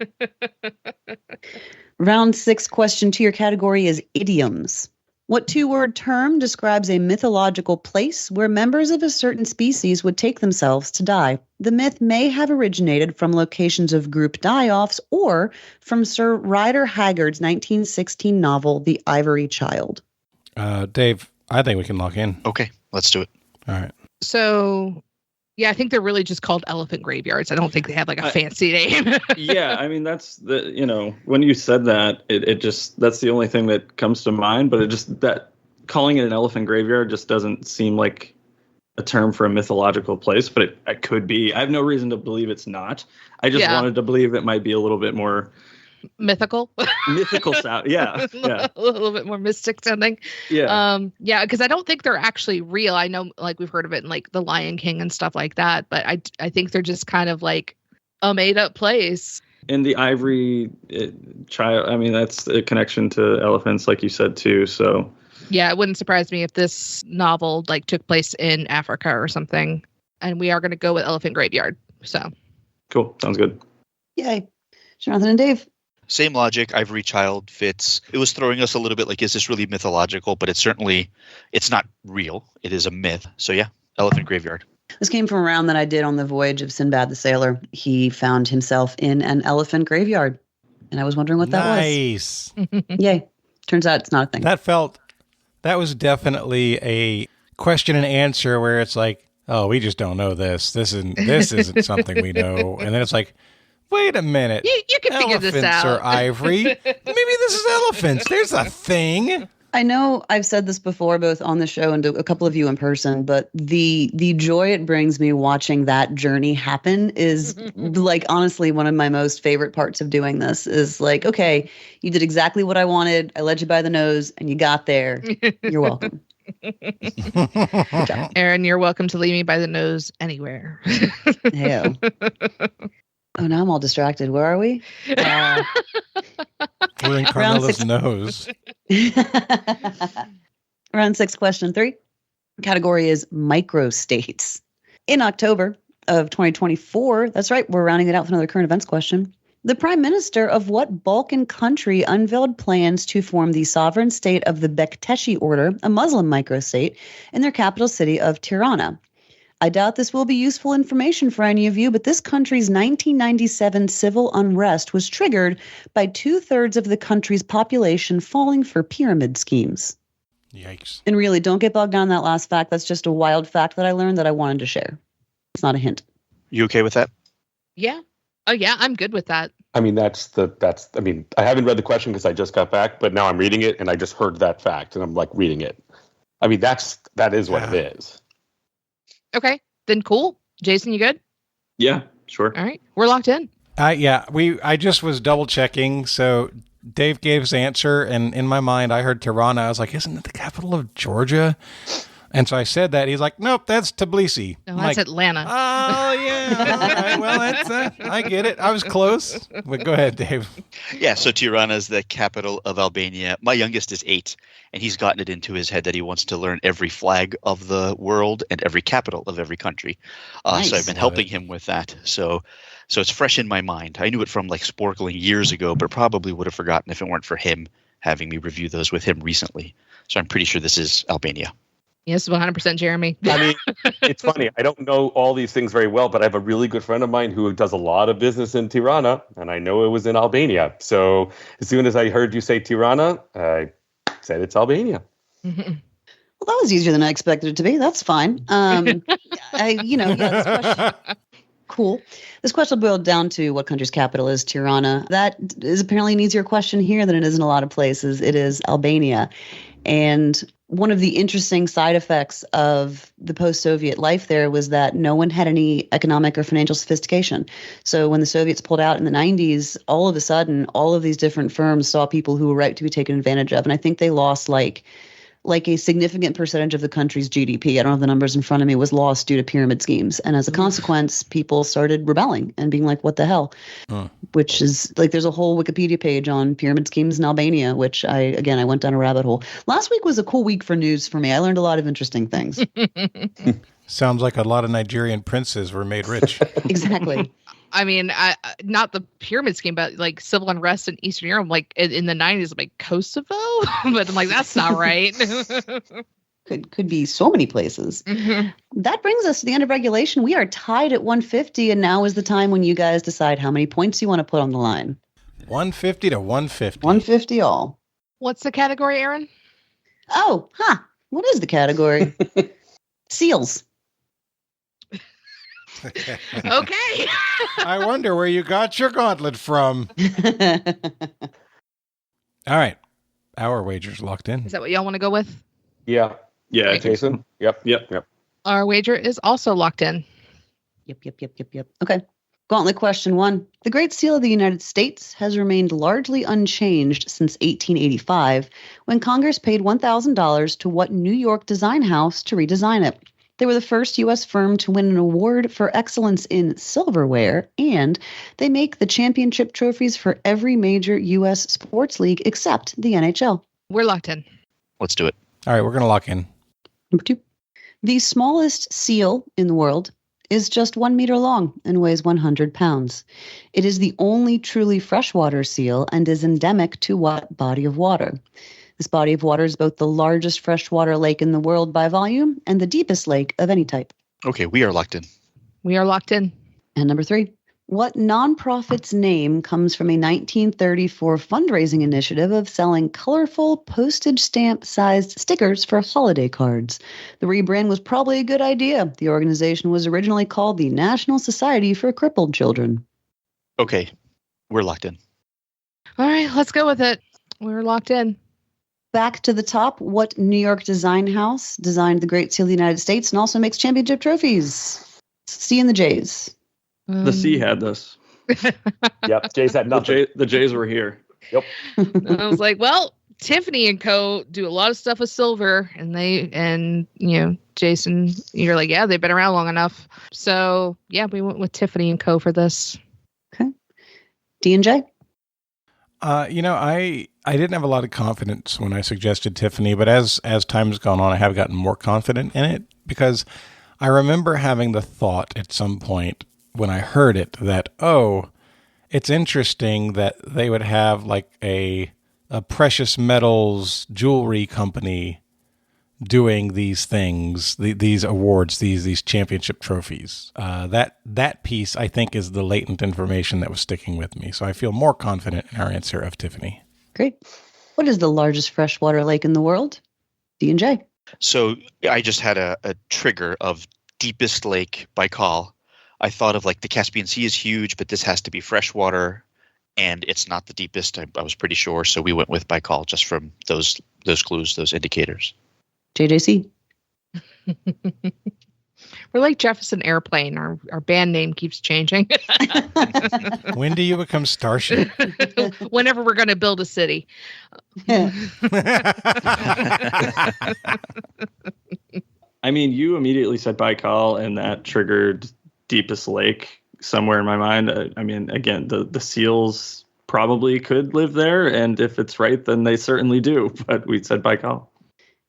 Round 6, question 2, your category is idioms. What 2-word term describes a mythological place where members of a certain species would take themselves to die? The myth may have originated from locations of group die-offs or from Sir Rider Haggard's 1916 novel, The Ivory Child. Dave, I think we can lock in. Okay, let's do it. All right. So, yeah, I think they're really just called elephant graveyards. I don't think they have like a fancy name. Yeah, I mean, that's when you said that, it just, that's the only thing that comes to mind, but it just, that calling it an elephant graveyard just doesn't seem like a term for a mythological place, but it could be. I have no reason to believe it's not. I just wanted to believe it might be a little bit more mythical sound. Yeah. A little bit more mystic sounding. Yeah. Because I don't think they're actually real. I know, like, we've heard of it in like The Lion King and stuff like that, but I think they're just kind of like a made up place. In the Ivory Child, I mean, that's a connection to elephants, like you said too. So yeah, it wouldn't surprise me if this novel like took place in Africa or something. And we are going to go with elephant graveyard. So cool. Sounds good. Yay. Jonathan and Dave. Same logic. Ivory Child fits. It was throwing us a little bit like, is this really mythological? But it's not real. It is a myth. So yeah, elephant graveyard. This came from a round that I did on the voyage of Sinbad the Sailor. He found himself in an elephant graveyard. And I was wondering what that was. Nice. Yay. Turns out it's not a thing. That was definitely a question and answer where it's like, oh, we just don't know this. This isn't something we know. And then it's like, wait a minute. You can figure this out. Elephants or ivory? Maybe this is elephants. There's a thing. I know I've said this before, both on the show and to a couple of you in person, but the joy it brings me watching that journey happen is like, honestly, one of my most favorite parts of doing this is like, okay, you did exactly what I wanted. I led you by the nose and you got there. You're welcome. Erin, you're welcome to lead me by the nose anywhere. Hell. Oh, now I'm all distracted. Where are we? We're in Carmela's nose. Round 6, question 3. Category is microstates. In October of 2024. That's right. We're rounding it out with another current events question. The prime minister of what Balkan country unveiled plans to form the sovereign state of the Bektashi Order, a Muslim microstate, in their capital city of Tirana? I doubt this will be useful information for any of you, but this country's 1997 civil unrest was triggered by 2/3 of the country's population falling for pyramid schemes. Yikes. And really, don't get bogged down in that last fact. That's just a wild fact that I learned that I wanted to share. It's not a hint. You okay with that? Yeah. Oh, yeah, I'm good with that. I mean, I haven't read the question because I just got back, but now I'm reading it and I just heard that fact and I'm like reading it. I mean, that is what it is. Okay, then cool. Jason, you good? Yeah, sure. All right, we're locked in. I just was double checking. So Dave gave his answer, and in my mind, I heard Tirana. I was like, isn't it the capital of Georgia? And so I said that. He's like, nope, that's Tbilisi. No, that's Atlanta. Oh, yeah. All right, well, that's I get it. I was close. But go ahead, Dave. Yeah, so Tirana is the capital of Albania. My youngest is 8, and he's gotten it into his head that he wants to learn every flag of the world and every capital of every country. Nice. So I've been helping him with that. So it's fresh in my mind. I knew it from like sporkling years ago, but probably would have forgotten if it weren't for him having me review those with him recently. So I'm pretty sure this is Albania. Yes, 100% Jeremy. I mean, it's funny. I don't know all these things very well, but I have a really good friend of mine who does a lot of business in Tirana, and I know it was in Albania. So as soon as I heard you say Tirana, I said it's Albania. Well, that was easier than I expected it to be. That's fine. This question, cool. This question boiled down to what country's capital is Tirana. That is apparently an easier question here than it is in a lot of places. It is Albania. And one of the interesting side effects of the post-Soviet life there was that no one had any economic or financial sophistication. So when the Soviets pulled out in the 90s, all of a sudden, all of these different firms saw people who were ripe to be taken advantage of. And I think they lost like a significant percentage of the country's GDP, I don't have the numbers in front of me, was lost due to pyramid schemes. And as a consequence, people started rebelling and being like, what the hell? Which is like, there's a whole Wikipedia page on pyramid schemes in Albania, which I went down a rabbit hole. Last week was a cool week for news for me. I learned a lot of interesting things. Sounds like a lot of Nigerian princes were made rich. Exactly. I mean, not the pyramid scheme, but like civil unrest in Eastern Europe, like in the 90s, like Kosovo. But I'm like, that's not right. Could be so many places. Mm-hmm. That brings us to the end of regulation. We are tied at 150, and now is the time when you guys decide how many points you want to put on the line. 150 to 150. 150 all. What's the category, Erin? Oh, what is the category? Seals. Okay. I wonder where you got your gauntlet from. All right. Our wager's locked in. Is that what y'all want to go with? Yeah. Yeah. Jason? Yep. Our wager is also locked in. Yep. Okay. Gauntlet question 1. The Great Seal of the United States has remained largely unchanged since 1885, when Congress paid $1,000 to what New York design house to redesign it. They were the first U.S. firm to win an award for excellence in silverware, and they make the championship trophies for every major U.S. sports league except the NHL. We're locked in. Let's do it. All right, we're going to lock in. Number 2. The smallest seal in the world is just 1 meter long and weighs 100 pounds. It is the only truly freshwater seal and is endemic to what body of water? This body of water is both the largest freshwater lake in the world by volume and the deepest lake of any type. Okay, we are locked in. We are locked in. And number 3. What nonprofit's name comes from a 1934 fundraising initiative of selling colorful postage stamp-sized stickers for holiday cards? The rebrand was probably a good idea. The organization was originally called the National Society for Crippled Children. Okay, we're locked in. All right, let's go with it. We're locked in. Back to the top, what New York design house designed the Great Seal of the United States and also makes championship trophies? C and the J's. The C had this. Yep, J's had nothing. The J's were here. Yep. I was like, well, Tiffany & Co. do a lot of stuff with silver, and Jason, you're like, yeah, they've been around long enough. So yeah, we went with Tiffany & Co. for this. Okay. D&J? I didn't have a lot of confidence when I suggested Tiffany, but as time has gone on, I have gotten more confident in it because I remember having the thought at some point when I heard it that, it's interesting that they would have like a precious metals jewelry company doing these things, these awards, these championship trophies. That piece, I think, is the latent information that was sticking with me. So I feel more confident in our answer of Tiffany. Great. What is the largest freshwater lake in the world? D&J. So I just had a trigger of deepest lake, Baikal. I thought of like the Caspian Sea is huge, but this has to be freshwater, and it's not the deepest. I was pretty sure, so we went with Baikal just from those clues, those indicators. JJC. We're like Jefferson Airplane. Our band name keeps changing. When do you become Starship? Whenever we're going to build a city. I mean, you immediately said Baikal, and that triggered deepest lake somewhere in my mind. I mean, again, the seals probably could live there, and if it's right, then they certainly do. But we said Baikal.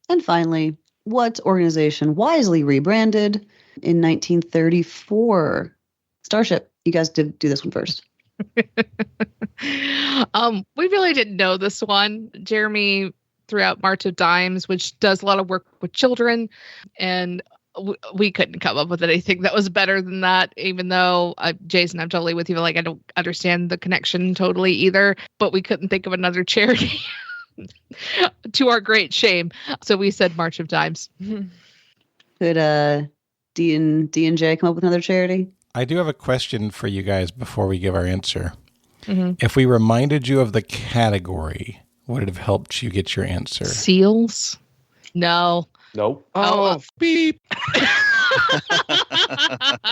And finally, what organization wisely rebranded in 1934? Starship. You guys did do this one first. We really didn't know this one. Jeremy threw out March of Dimes, which does a lot of work with children, and we couldn't come up with anything that was better than that, even though, Jason, I'm totally with you. Like, I don't understand the connection totally either, but we couldn't think of another charity. To our great shame. So we said March of Dimes. Could D and J come up with another charity? I do have a question for you guys before we give our answer. Mm-hmm. If we reminded you of the category, would it have helped you get your answer? Seals? No. Nope. Oh, beep.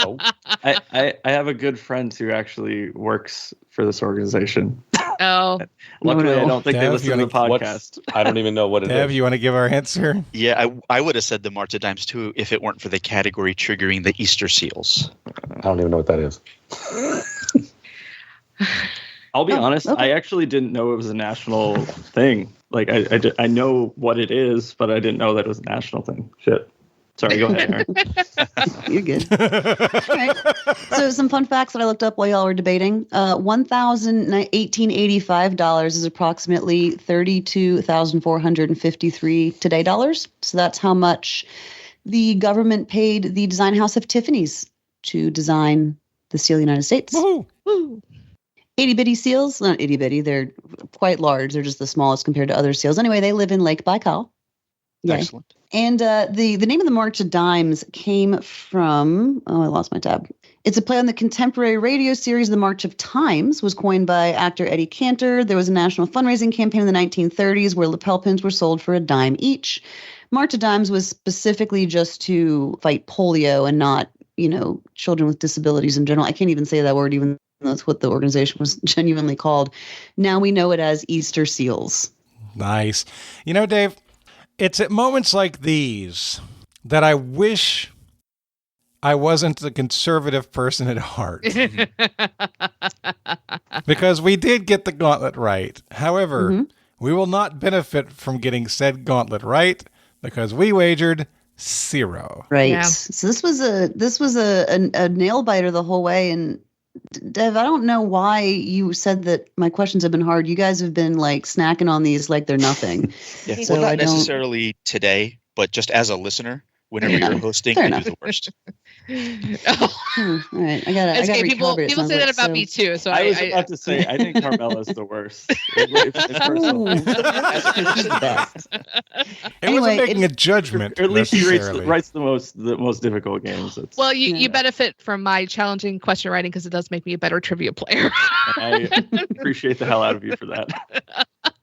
Nope. I have a good friend who actually works for this organization. Oh. Luckily, I don't think they Dev, listen to the podcast. I don't even know what it is. Dev, you want to give our answer? Yeah, I would have said the March of Dimes too if it weren't for the category triggering the Easter seals. I don't even know what that is. I'll be honest, okay. I actually didn't know it was a national thing. Like, I know what it is, but I didn't know that it was a national thing. Shit. Sorry, go ahead, Erin. You're good. All right. So some fun facts that I looked up while y'all were debating. $1,1885 is approximately $32,453 today dollars. So that's how much the government paid the design house of Tiffany's to design the seal of the United States. Woo. Itty bitty seals, not itty bitty, they're quite large. They're just the smallest compared to other seals. Anyway, they live in Lake Baikal. Yay. Excellent. And the name of the March of Dimes came from, I lost my tab. It's a play on the contemporary radio series The March of Times, was coined by actor Eddie Cantor. There was a national fundraising campaign in the 1930s where lapel pins were sold for $0.10 each. March of Dimes was specifically just to fight polio and not, children with disabilities in general. I can't even say that word, even though that's what the organization was genuinely called. Now we know it as Easter Seals. Nice. Dave, it's at moments like these that I wish I wasn't a conservative person at heart. Because we did get the gauntlet right. However, we will not benefit from getting said gauntlet right because we wagered 0. Right. Yeah. So this was a nail biter the whole way. And Dev, I don't know why you said that my questions have been hard. You guys have been like snacking on these like they're nothing. Yeah. So Well, not I don't- necessarily today, but just as a listener, whenever Fair you're enough. hosting, Fair you enough. do the worst. All right. I gotta Okay, people recalibrate. it say sounds that like. about So- me too. So I was about to say, I think Carmela's the worst. Ooh. She's the best. It Anyway, wasn't making a judgment. Or at least she necessarily. writes the most difficult games. It's, Well, you Yeah. benefit from my challenging question writing because it does make me a better trivia player. I appreciate the hell out of you for that.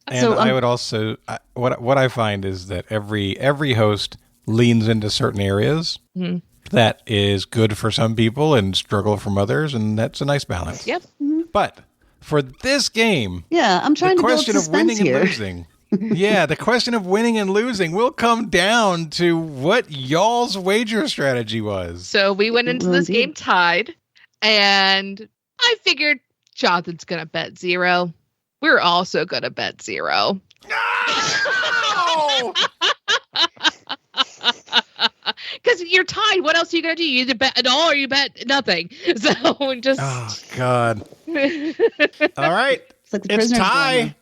And So, I would also, what I find is that every host leans into certain areas Mhm. that is good for some people and struggle from others, and that's a nice balance. Yep. But for this game, Yeah, I'm trying the to build question of suspense winning here. and losing. Yeah, the question of winning and losing will come down to what y'all's wager strategy was. So we went into Well, this indeed. game tied, and I figured Jonathan's going to bet 0. We're also going to bet 0. No! Because you're tied. What else are you gonna do? You either bet it all or you bet nothing. So just. Oh God. All right. It's like the It's prisoner's tie. dilemma.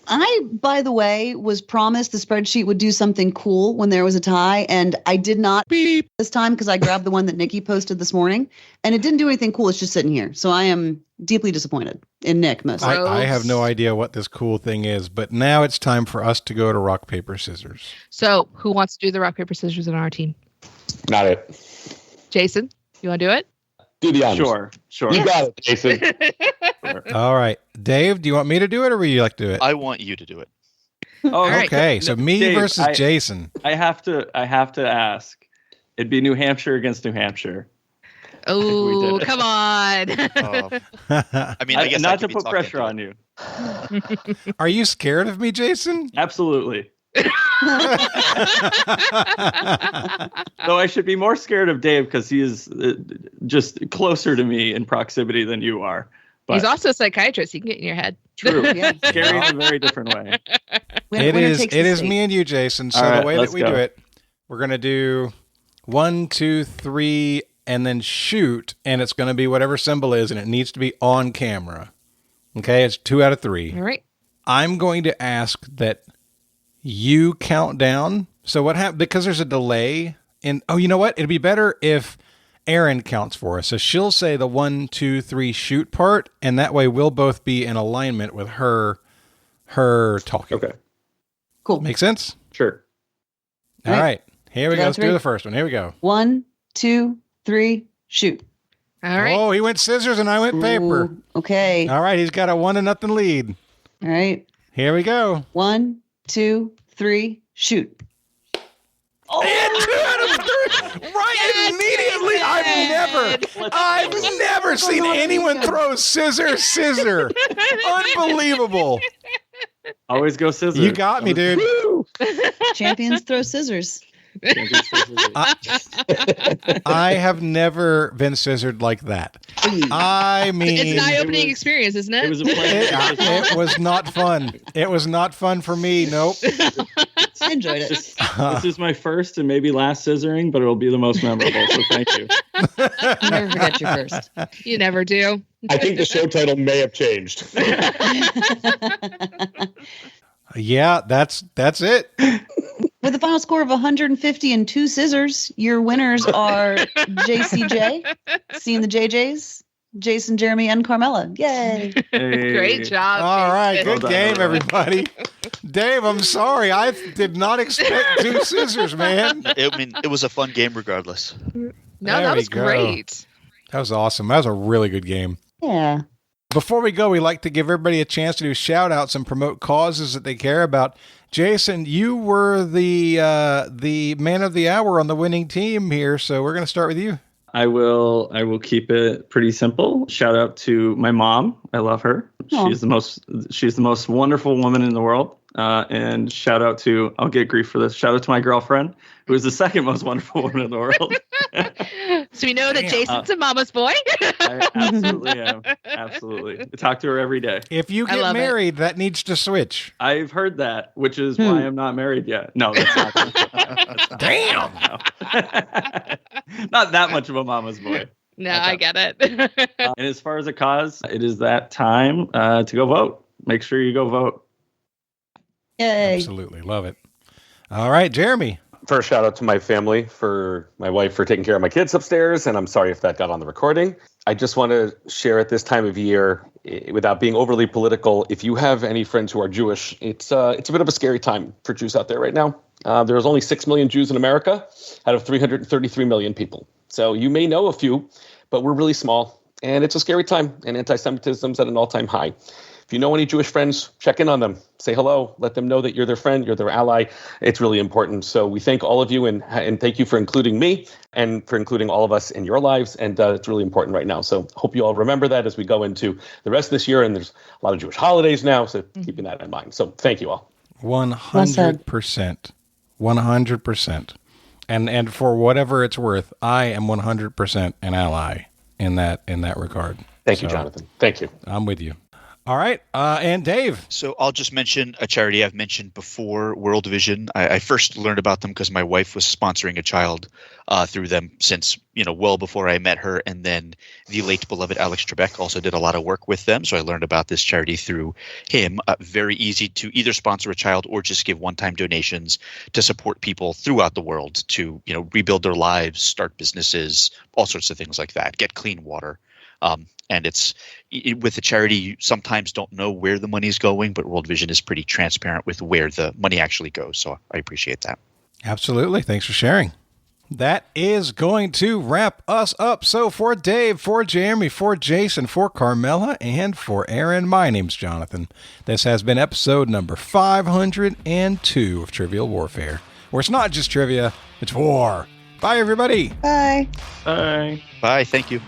I, by the way, was promised the spreadsheet would do something cool when there was a tie, and I did not beep this time because I grabbed the one that Nikki posted this morning, and it didn't do anything cool. It's just sitting here. So I am deeply disappointed in Nick mostly. I have no idea what this cool thing is, but now it's time for us to go to rock, paper, scissors. So who wants to do the rock, paper, scissors in our team? Not it. Jason, you want to do it? Do the honors. Sure. You got it, Jason. All right. Dave, do you want me to do it or would you like to do it? I want you to do it. Oh, Okay, so me Dave, versus Jason. I have to ask. It'd be New Hampshire against New Hampshire. Oh, come on. I mean, I guess not to put pressure on you. Are you scared of me, Jason? Absolutely. Though I should be more scared of Dave because he is just closer to me in proximity than you are. But He's also a psychiatrist. He can get in your head. true. Yeah. Scary in a very different way. It is me and you, Jason. So All right, the way that let's we go. do it, we're going to do 1, 2, 3, and then shoot, and it's going to be whatever symbol is, and it needs to be on camera. Okay, it's 2 out of 3. All right. I'm going to ask that you count down. So what happened, because there's a delay in, oh, you know what? It'd be better if Erin counts for us. So she'll say the 1, 2, 3 shoot part, and that way we'll both be in alignment with her talking. Okay. Cool. Make sense? Sure. All right. Here we go. Let's do 3. the first one. Here we go. 1, 2, 3, shoot. All right. Oh, he went scissors and I went paper. Ooh, okay. All right. He's got a 1-0 lead. All right. Here we go. 1, 2, 3, shoot. And 2 out of 3. Right immediately. I've never seen anyone throw scissor. Unbelievable. Always go scissors. You got me, dude. Champions throw scissors. I have never been scissored like that. I mean, It's an eye-opening experience, isn't it? It was a pleasure. it was not fun. It was not fun for me. Nope. I enjoyed it. This is my first and maybe last scissoring, but it'll be the most memorable. So thank you. You never forget your first. You never do. I think the show title may have changed. Yeah, that's it. With a final score of 150 and 2 scissors, your winners are JCJ, seeing the JJs, Jason, Jeremy, and Carmela. Yay. Hey. Great job. All right, Jason. good game, everybody. Dave, I'm sorry. I did not expect 2 scissors, man. It was a fun game regardless. No, There that we was go. great. That was awesome. That was a really good game. Yeah. Before we go, we like to give everybody a chance to do shout outs and promote causes that they care about. Jason, you were the man of the hour on the winning team here, so we're going to start with you. I will keep it pretty simple. Shout out to my mom. I love her. Aw. She's the most wonderful woman in the world. And shout out to, I'll get grief for this. Shout out to my girlfriend, who is the second most wonderful woman in the world. So we know that Jason's a mama's boy. I absolutely am. Absolutely. I talk to her every day. If you I get love it. married, that needs to switch. I've heard that, which is why I'm not married yet. No, that's not. That's not Damn. no. Not that much of a mama's boy. No, I get it. And as far as a cause, it is that time to go vote. Make sure you go vote. Yay. Absolutely. Love it. All right, Jeremy. First, shout out to my family, for my wife for taking care of my kids upstairs, and I'm sorry if that got on the recording. I just want to share at this time of year, without being overly political, if you have any friends who are Jewish, it's a bit of a scary time for Jews out there right now. There's only 6 million Jews in America out of 333 million people. So you may know a few, but we're really small, and it's a scary time, and anti-Semitism's at an all-time high. If you know any Jewish friends, check in on them. Say hello. Let them know that you're their friend, you're their ally. It's really important. So we thank all of you, and thank you for including me and for including all of us in your lives. And it's really important right now. So hope you all remember that as we go into the rest of this year. And there's a lot of Jewish holidays now, so keeping that in mind. So thank you all. 100%. 100%. And for whatever it's worth, I am 100% an ally in that regard. Thank you, Jonathan. Thank you. I'm with you. All right. And Dave. So I'll just mention a charity I've mentioned before, World Vision. I first learned about them because my wife was sponsoring a child through them since, well before I met her. And then the late beloved Alex Trebek also did a lot of work with them. So I learned about this charity through him. Very easy to either sponsor a child or just give one-time donations to support people throughout the world to, rebuild their lives, start businesses, all sorts of things like that, get clean water. And with the charity, you sometimes don't know where the money is going, but World Vision is pretty transparent with where the money actually goes. So I appreciate that. Absolutely. Thanks for sharing. That is going to wrap us up. So for Dave, for Jeremy, for Jason, for Carmela, and for Erin, my name's Jonathan. This has been episode number 502 of Trivial Warfare, where it's not just trivia, it's war. Bye, everybody. Bye. Bye. Bye. Thank you.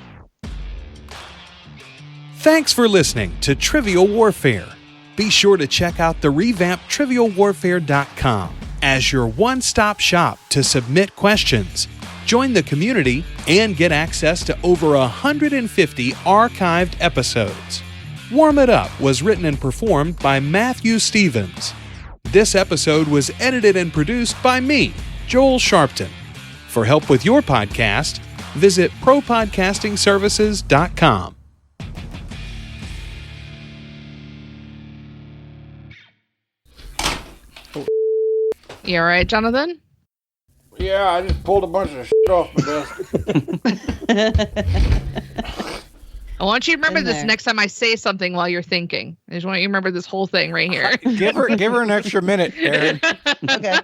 Thanks for listening to Trivial Warfare. Be sure to check out the revamped TrivialWarfare.com as your one-stop shop to submit questions, join the community, and get access to over 150 archived episodes. Warm It Up was written and performed by Matthew Stevens. This episode was edited and produced by me, Joel Sharpton. For help with your podcast, visit ProPodcastingServices.com. You all right, Jonathan? Yeah, I just pulled a bunch of shit off my desk. I want you to remember this next time I say something while you're thinking. I just want you to remember this whole thing right here. Give her an extra minute, Erin. Okay.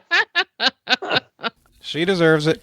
She deserves it.